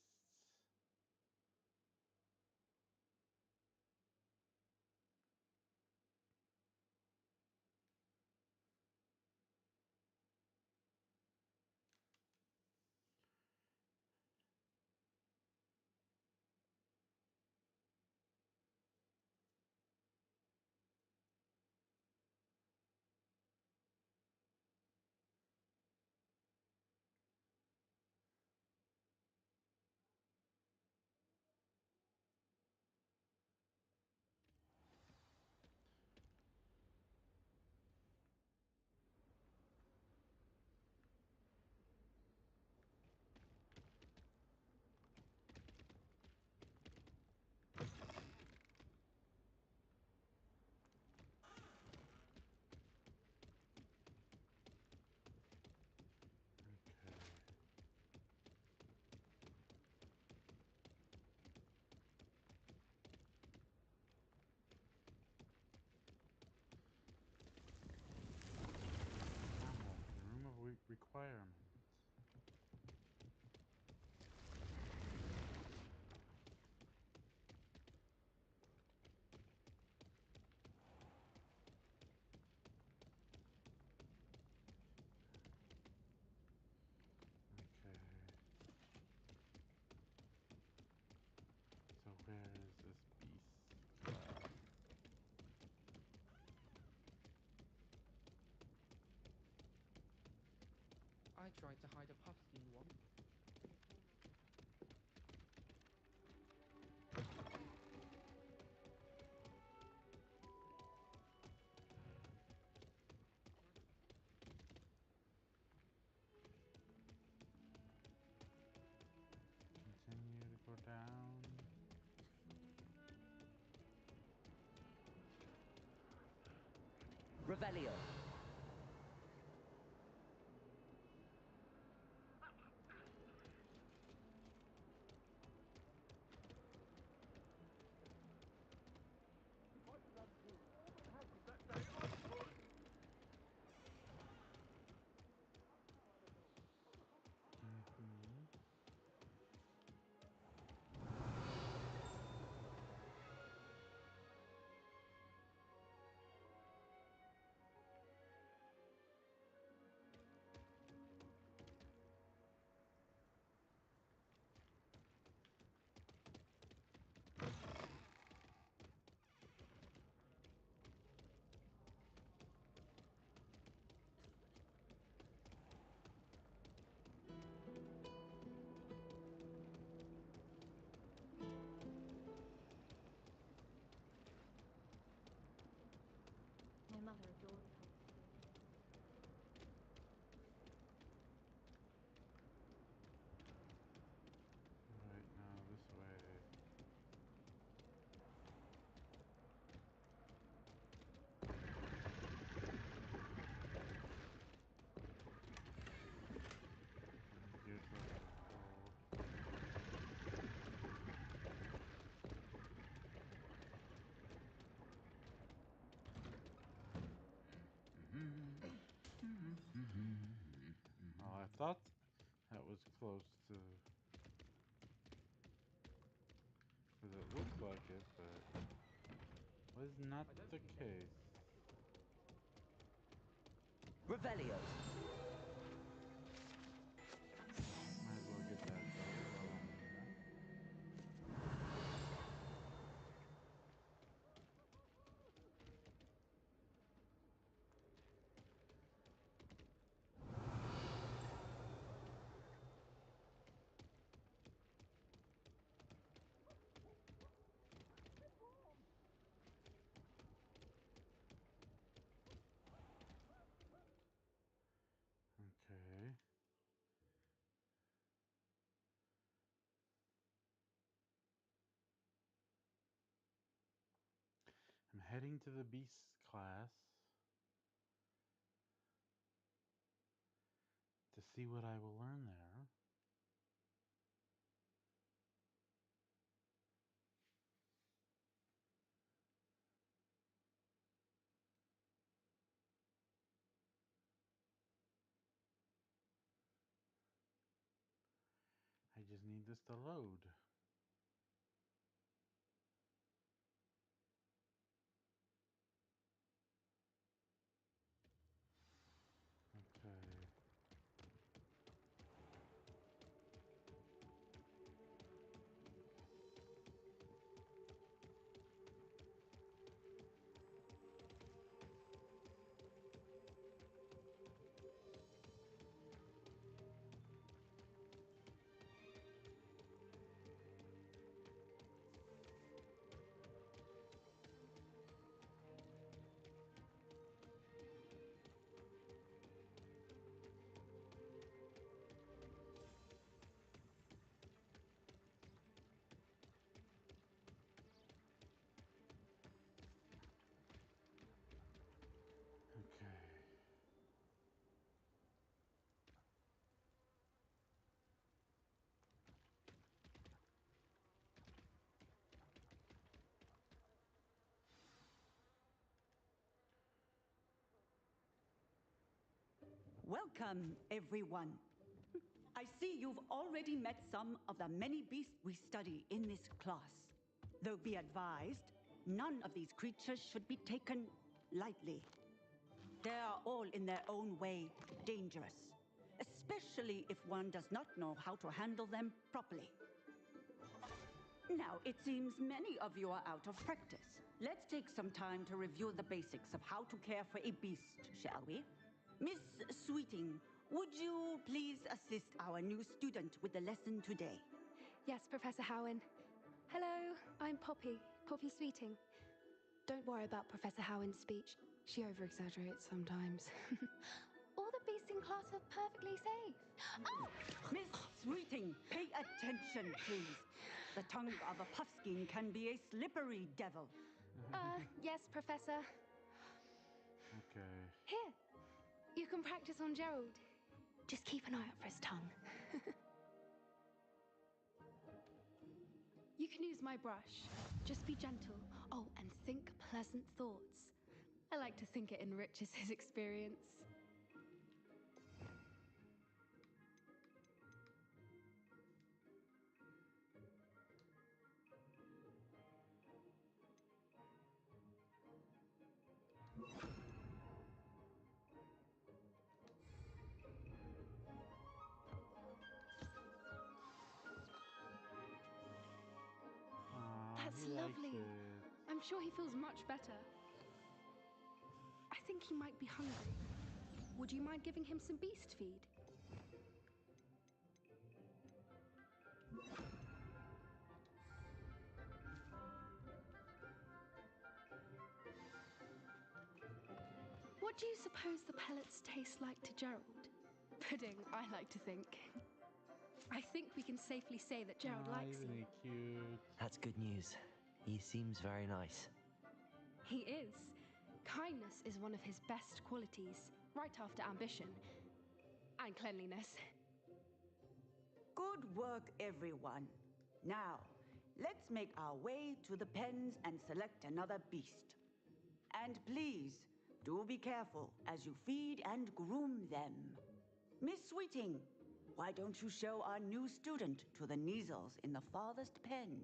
I tried to hide a puffskein once. Continue to go down. Revelio. My mother adored her. Right now, this way. Here's where I'm Oh, I thought that was close to, because it looks like it, but was not the case. Revelio. Might as well get that though while I'm here. Okay. I'm heading to the beast class to see what I will learn there. I just need this to load. Okay. Okay. Welcome, everyone. I see you've already met some of the many beasts we study in this class. Though be advised, none of these creatures should be taken lightly. They are all in their own way dangerous, especially if one does not know how to handle them properly. Now, it seems many of you are out of practice. Let's take some time to review the basics of how to care for a beast, shall we? Miss Sweeting, would you please assist our new student with the lesson today? Yes, Professor Howen. Hello, I'm Poppy, Poppy Sweeting. Don't worry about Professor Howen's speech. She over-exaggerates sometimes. All the beasts in class are perfectly safe. Oh! Miss Sweeting, pay attention, please. The tongue of a puffskein can be a slippery devil. Yes, Professor. Okay. Here, you can practice on Gerald. Just keep an eye out for his tongue. You can use my brush. Just be gentle. Oh, and think pleasant thoughts. I like to think it enriches his experience. That's He likes lovely. it. I'm sure he feels much better. I think he might be hungry. Would you mind giving him some beast feed? What do you suppose the pellets taste like to Gerald? Pudding, I like to think. I think we can safely say that Gerald likes Isn't you. he cute? That's good news. He seems very nice. He is. Kindness is one of his best qualities, right after ambition. And cleanliness. Good work, everyone. Now, let's make our way to the pens and select another beast. And please, do be careful as you feed and groom them. Miss Sweeting, why don't you show our new student to the Neasels in the farthest pen?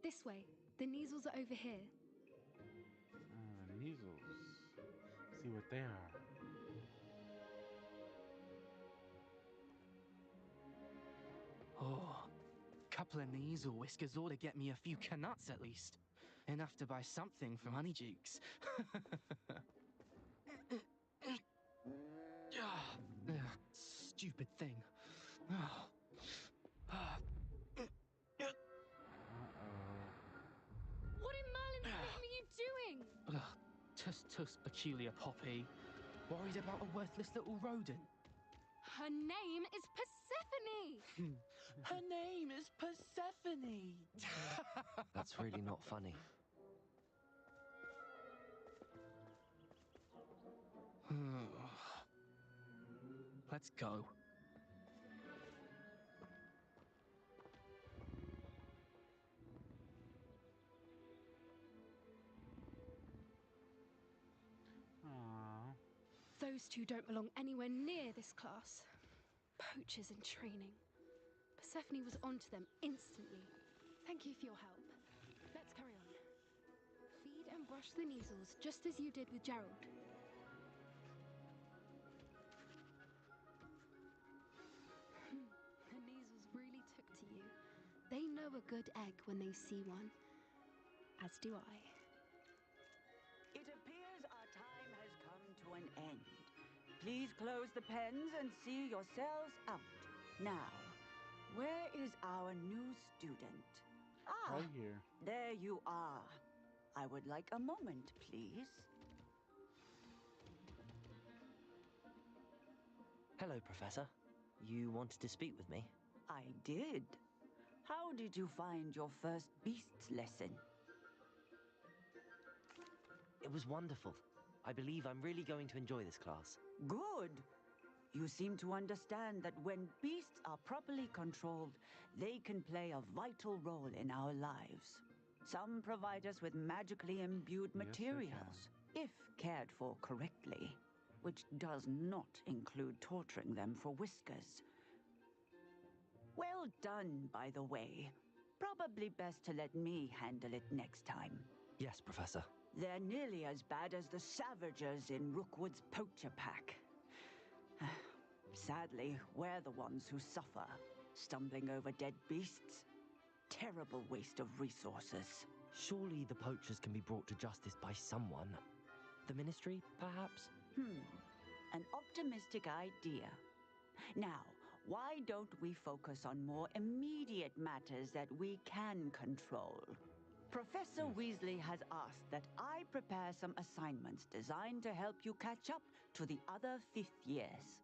This way. The Neasels are over here. Measles. See what they are. Oh, couple of Neasel whiskers ought to get me a few canuts at least. Enough to buy something from Honeydukes. Stupid thing. What in Merlin's name are you doing? Tuss tuss peculiar Poppy. Worried about a worthless little rodent. Her name is Persephone! Her name is Persephone! That's really not funny. Let's go. Aww. Those two don't belong anywhere near this class. Poachers in training. Persephone was onto them instantly. Thank you for your help. Let's carry on. Feed and brush the Neasels just as you did with Gerald. The Neasels really took to you. They know a good egg when they see one. As do I. It appears our time has come to an end. Please close the pens and see yourselves out. Now, where is our new student? Ah, Right here. there you are. I would like a moment, please. Hello, Professor. You wanted to speak with me? I did. How did you find your first beasts lesson? It was wonderful. I believe I'm really going to enjoy this class. Good. You seem to understand that when beasts are properly controlled, they can play a vital role in our lives. Some provide us with magically imbued materials, if cared for correctly, which does not include torturing them for whiskers. Well done, by the way. Probably best to let me handle it next time. Yes, Professor. They're nearly as bad as the Savagers in Rookwood's poacher pack. Sadly, we're the ones who suffer, stumbling over dead beasts. Terrible waste of resources. Surely the poachers can be brought to justice by someone. The Ministry, perhaps? An optimistic idea. Now, why don't we focus on more immediate matters that we can control? Professor Weasley has asked that I prepare some assignments designed to help you catch up to the other fifth years.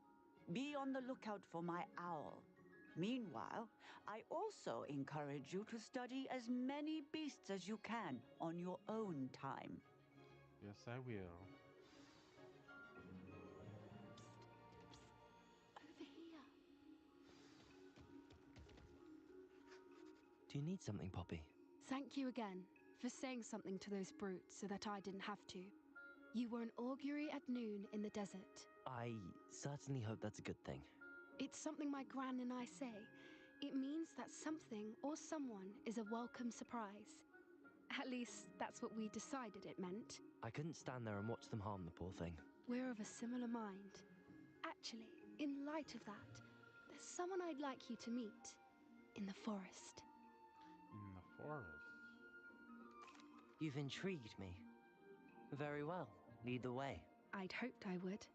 Be on the lookout for my owl. Meanwhile, I also encourage you to study as many beasts as you can on your own time. Yes, I will. Over here. Do you need something, Poppy? Thank you again for saying something to those brutes so that I didn't have to. You were an augury at noon in the desert. I certainly hope that's a good thing. It's something my gran and I say. It means that something or someone is a welcome surprise. At least, that's what we decided it meant. I couldn't stand there and watch them harm the poor thing. We're of a similar mind. Actually, in light of that, there's someone I'd like you to meet. In the forest. In the forest? You've intrigued me. Very well. Lead the way. I'd hoped I would.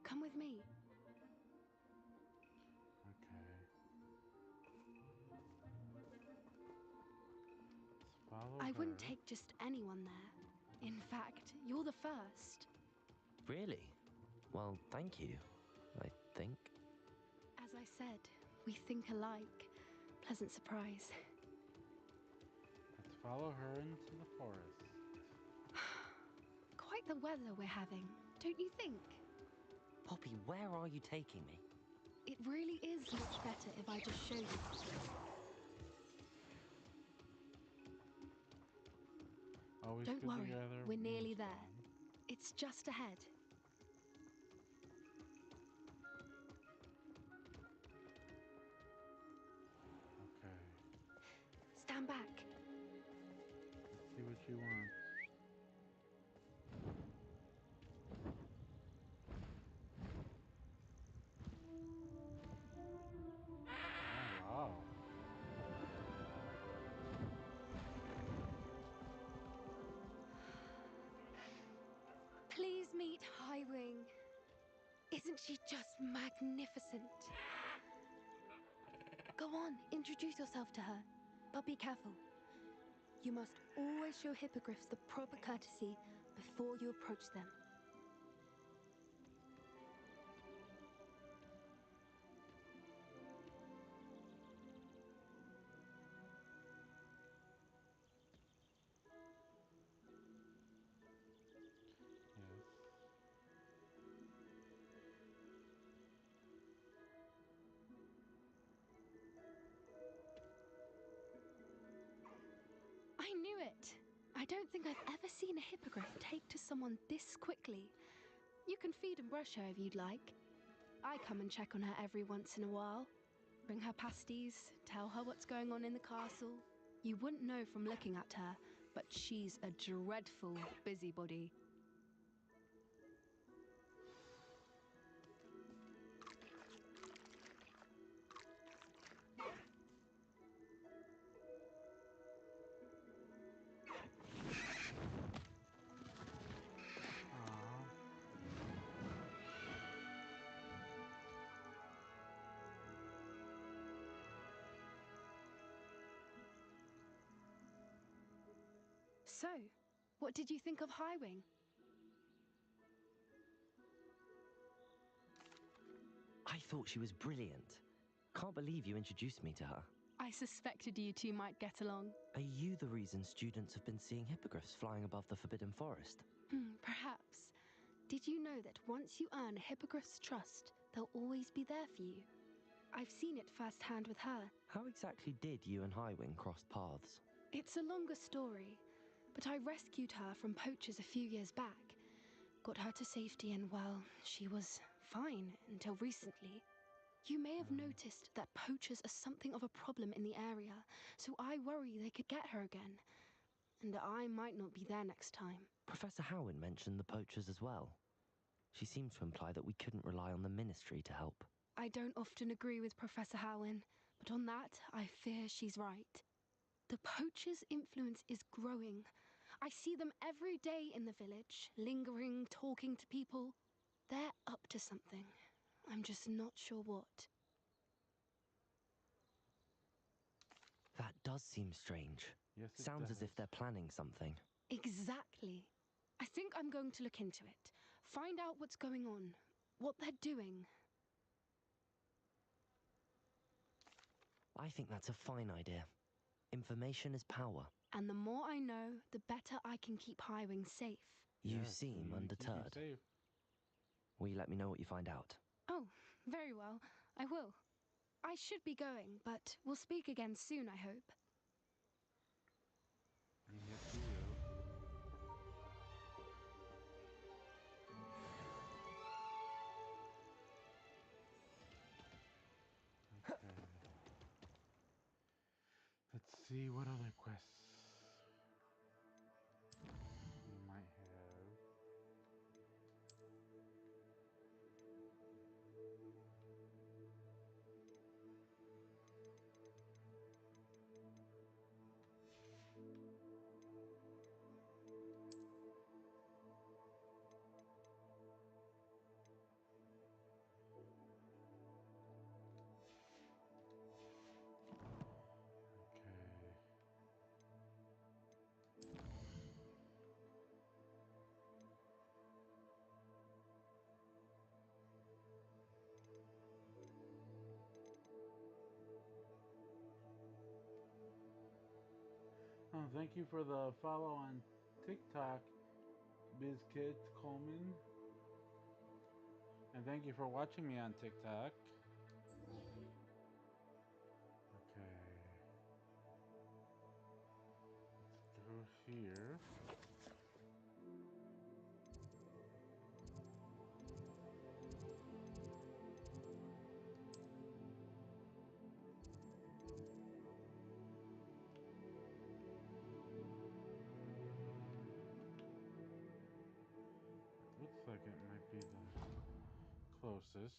Come with me. Okay. Let's follow I her. wouldn't take just anyone there. In fact, you're the first. Really? Well, thank you, I think. As I said, we think alike. Pleasant surprise. Let's follow her into the forest. Quite the weather we're having, don't you think? Poppy, where are you taking me? It really is much better if I just show you. Always Don't good worry, together. we're nearly there. It's just ahead. Okay. Stand back. Let's see what she wants. Oh, wow. Please meet Highwing. Isn't she just magnificent? Go on, introduce yourself to her. But be careful. You must always show hippogriffs the proper courtesy before you approach them. Yes. I knew it! I don't think I've ever seen a hippogriff take to someone this quickly. You can feed and brush her if you'd like. I come and check on her every once in a while. Bring her pasties, tell her what's going on in the castle. You wouldn't know from looking at her, but she's a dreadful busybody. So, what did you think of Highwing? I thought she was brilliant. Can't believe you introduced me to her. I suspected you two might get along. Are you the reason students have been seeing hippogriffs flying above the Forbidden Forest? Perhaps. Did you know that once you earn a hippogriff's trust, they'll always be there for you? I've seen it firsthand with her. How exactly did you and Highwing cross paths? It's a longer story, but I rescued her from poachers a few years back. Got her to safety and, well, she was fine until recently. You may have noticed that poachers are something of a problem in the area, so I worry they could get her again. And I might not be there next time. Professor Howin mentioned the poachers as well. She seemed to imply that we couldn't rely on the Ministry to help. I don't often agree with Professor Howin, but on that, I fear she's right. The poachers' influence is growing. I see them every day in the village, lingering, talking to people. They're up to something. I'm just not sure what. That does seem strange. Yes, it Sounds as if does. they're planning something. Exactly. I think I'm going to look into it. Find out what's going on, what they're doing. I think that's a fine idea. Information is power. And the more I know, the better I can keep Highwing safe. You Yes, we seem need to keep you undeterred. safe. Will you let me know what you find out? Oh, very well. I will. I should be going, but we'll speak again soon, I hope. Yes, we will. Okay. Let's see what other quests we might have. Okay. Oh, thank you for the follow on TikTok, BizKids Coleman. And thank you for watching me on TikTok. Okay. Let's go here. Looks like it might be the closest.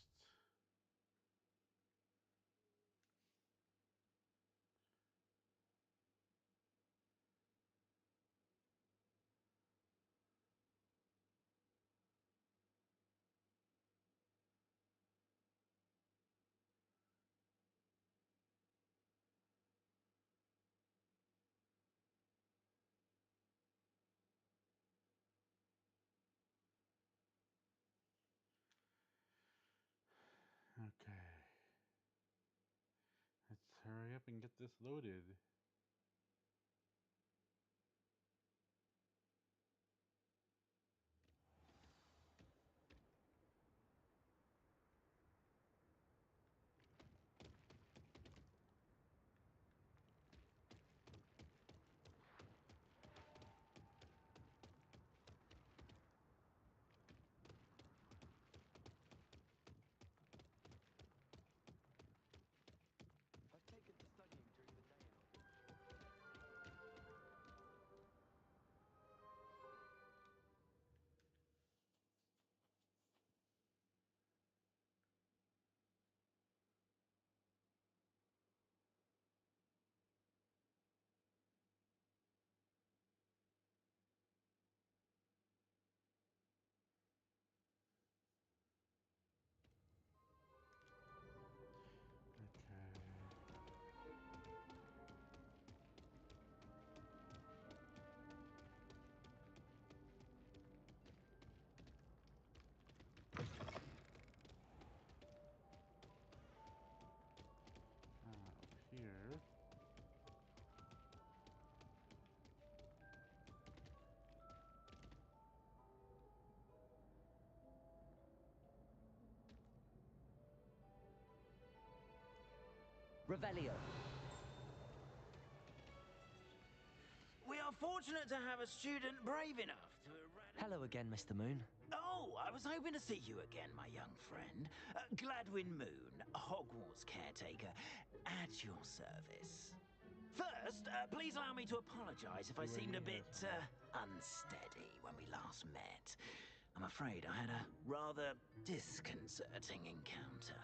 Okay. Let's hurry up and get this loaded. I've taken to studying during the day. Okay. Up here. Revelio. We are fortunate to have a student brave enough to eradicate... Hello again, Mr. Moon. Oh, I was hoping to see you again, my young friend. Gladwin Moon, Hogwarts caretaker, at your service. First, please allow me to apologize if I seemed a bit unsteady when we last met. I'm afraid I had a rather disconcerting encounter.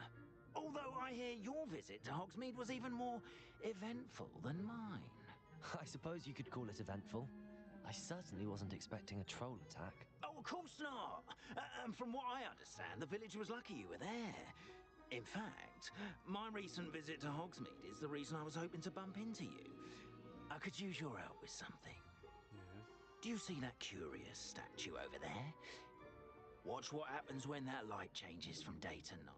Although I hear your visit to Hogsmeade was even more eventful than mine. I suppose you could call it eventful. I certainly wasn't expecting a troll attack. Oh, of course not. And from what I understand, the village was lucky you were there. In fact, my recent visit to Hogsmeade is the reason I was hoping to bump into you. I could use your help with something. Yes. Do you see that curious statue over there? Watch what happens when that light changes from day to night.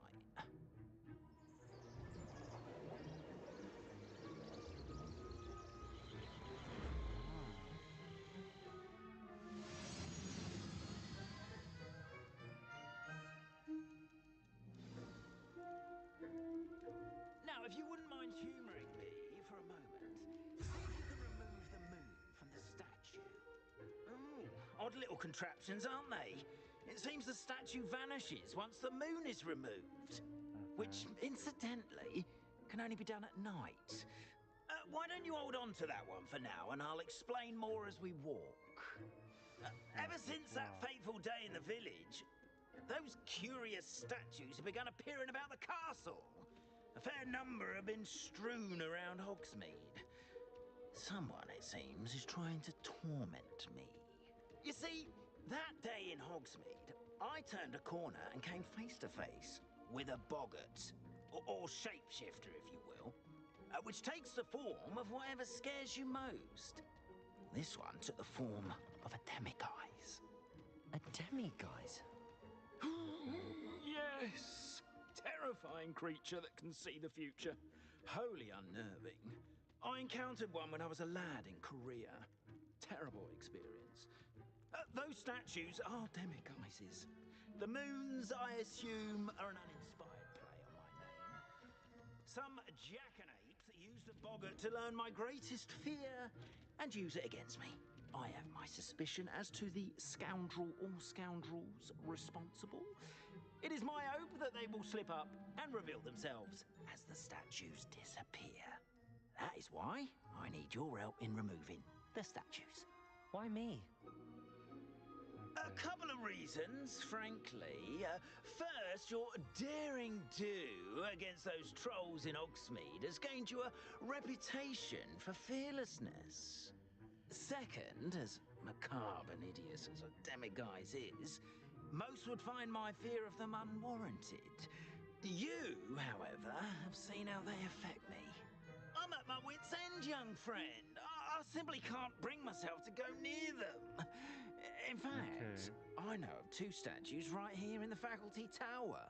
Now, if you wouldn't mind humouring me for a moment, see if you can remove the moon from the statue. Oh, odd little contraptions, aren't they? It seems the statue vanishes once the moon is removed. Which, incidentally, can only be done at night. Why don't you hold on to that one for now, and I'll explain more as we walk. Ever since that fateful day in the village, those curious statues have begun appearing about the castle. A fair number have been strewn around Hogsmeade. Someone, it seems, is trying to torment me. You see, that day in Hogsmeade, I turned a corner and came face to face with a boggart, or shapeshifter, if you will, which takes the form of whatever scares you most. This one took the form of a demiguise. A demiguise? Yes! Terrifying creature that can see the future. Wholly unnerving. I encountered one when I was a lad in Korea. Terrible experience. Those statues are demiguises. The moons, I assume, are an uninspired play on my name. Some jackanapes used a boggart to learn my greatest fear and use it against me. I have my suspicion as to the scoundrel or scoundrels responsible. It is my hope that they will slip up and reveal themselves as the statues disappear. That is why I need your help in removing the statues. Why me? A couple of reasons, frankly. First, your daring do against those trolls in Hogsmeade has gained you a reputation for fearlessness. Second, as macabre and hideous as a demiguise is, most would find my fear of them unwarranted. You, however, have seen how they affect me. I'm at my wit's end, young friend. I simply can't bring myself to go near them. In fact, I know of two statues right here in the faculty tower.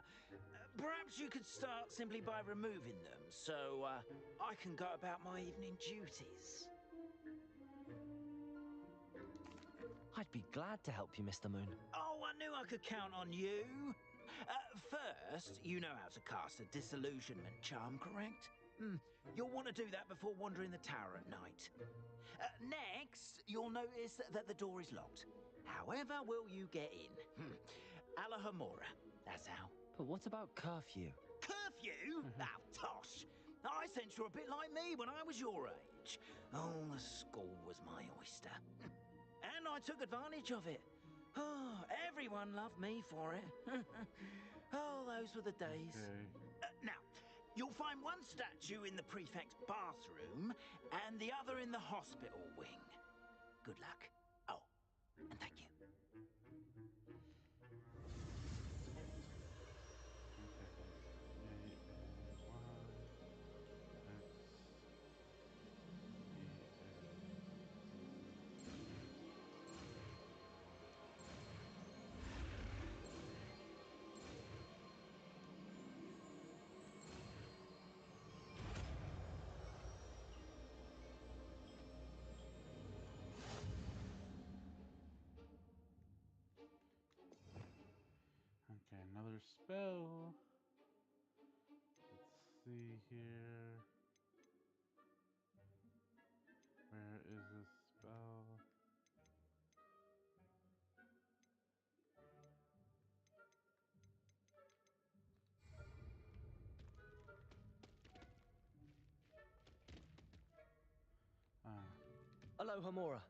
Perhaps you could start simply by removing them, so I can go about my evening duties. I'd be glad to help you, Mr. Moon. Oh, I knew I could count on you. First, you know how to cast a disillusionment charm, correct? You'll want to do that before wandering the tower at night. Next, you'll notice that the door is locked. However will you get in? Alahomora, that's how. But what about curfew? Curfew? Oh, tosh. I sense you're a bit like me when I was your age. Oh, the school was my oyster. And I took advantage of it. Oh, everyone loved me for it. Oh, those were the days. Now, you'll find one statue in the prefect's bathroom and the other in the hospital wing. Good luck. Oh, and thank you. Okay, another spell. Let's see here. Where is this spell? Alohomora.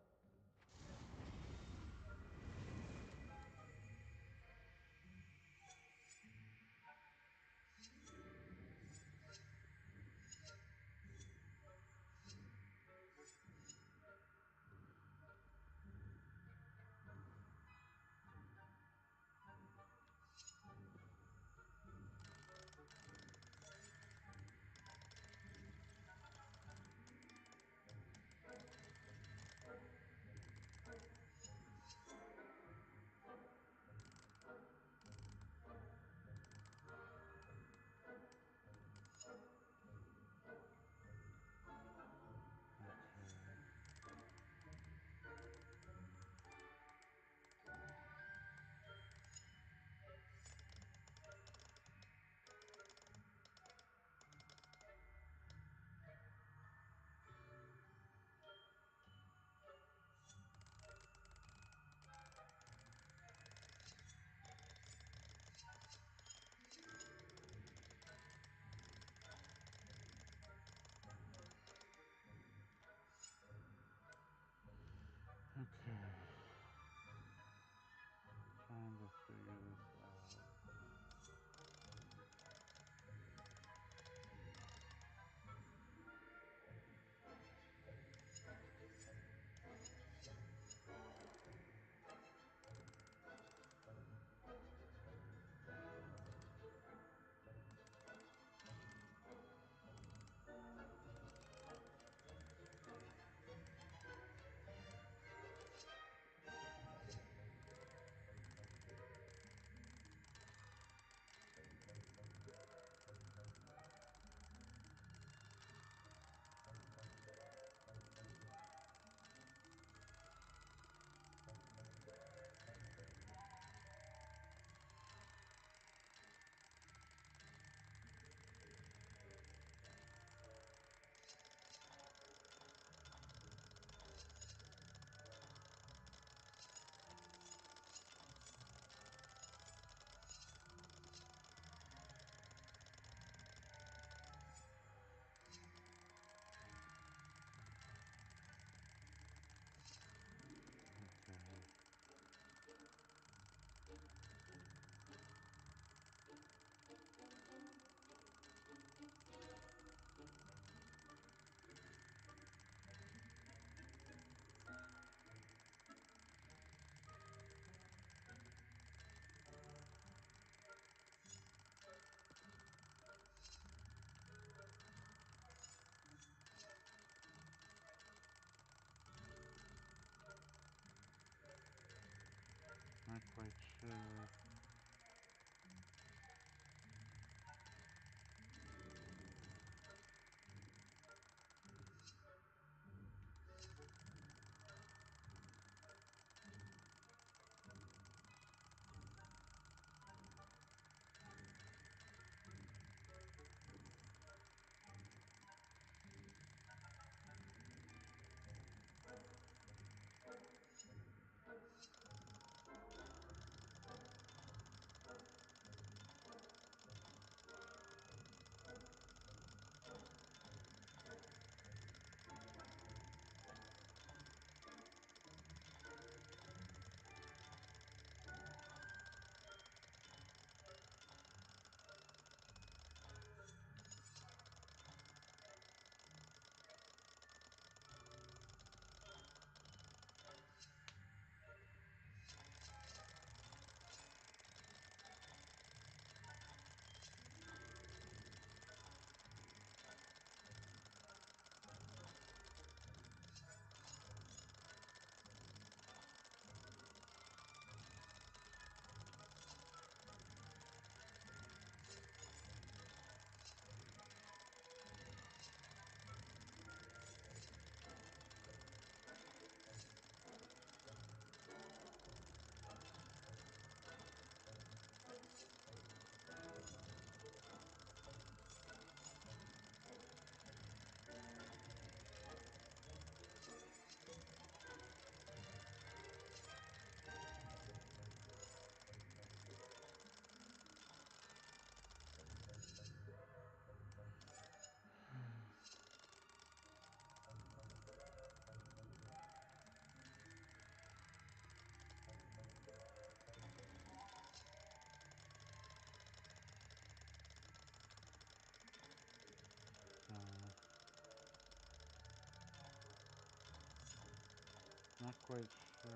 Not quite sure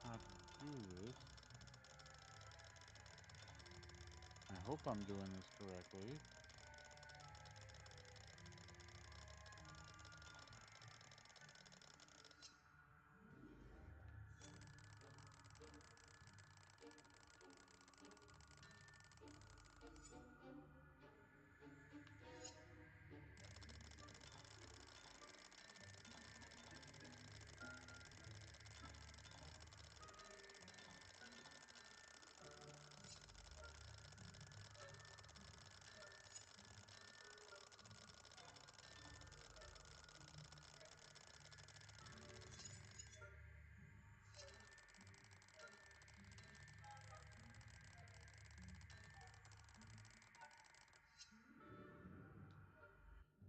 how to do this. I hope I'm doing this correctly.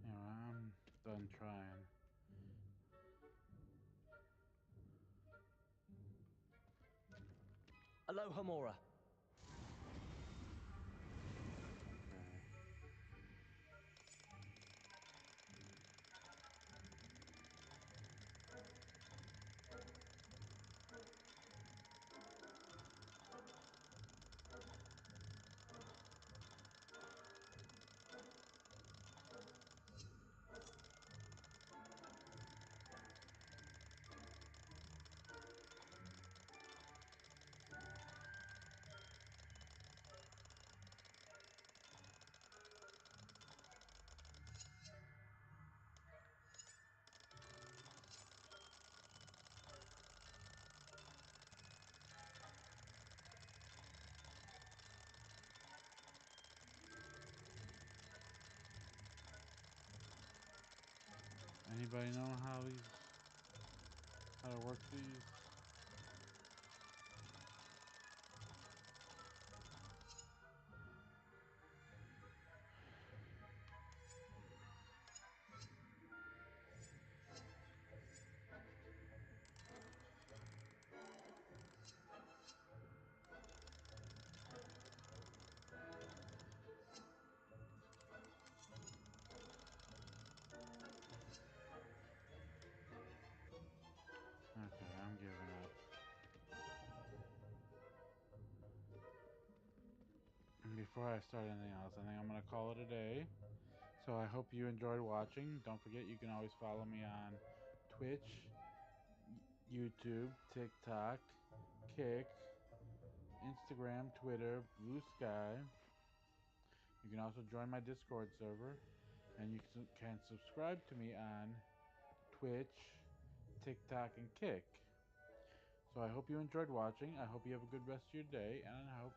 Anyway, I'm done trying. Aloha Mora. Okay. Anybody know how to work these? Okay, I'm giving up. And before I start anything else, I think I'm gonna call it a day. So I hope you enjoyed watching. Don't forget you can always follow me on Twitch, YouTube, TikTok, Kick, Instagram, Twitter, Blue Sky. You can also join my Discord server, and you can subscribe to me on Twitch, TikTok, and Kick. So I hope you enjoyed watching. I hope you have a good rest of your day, and I hope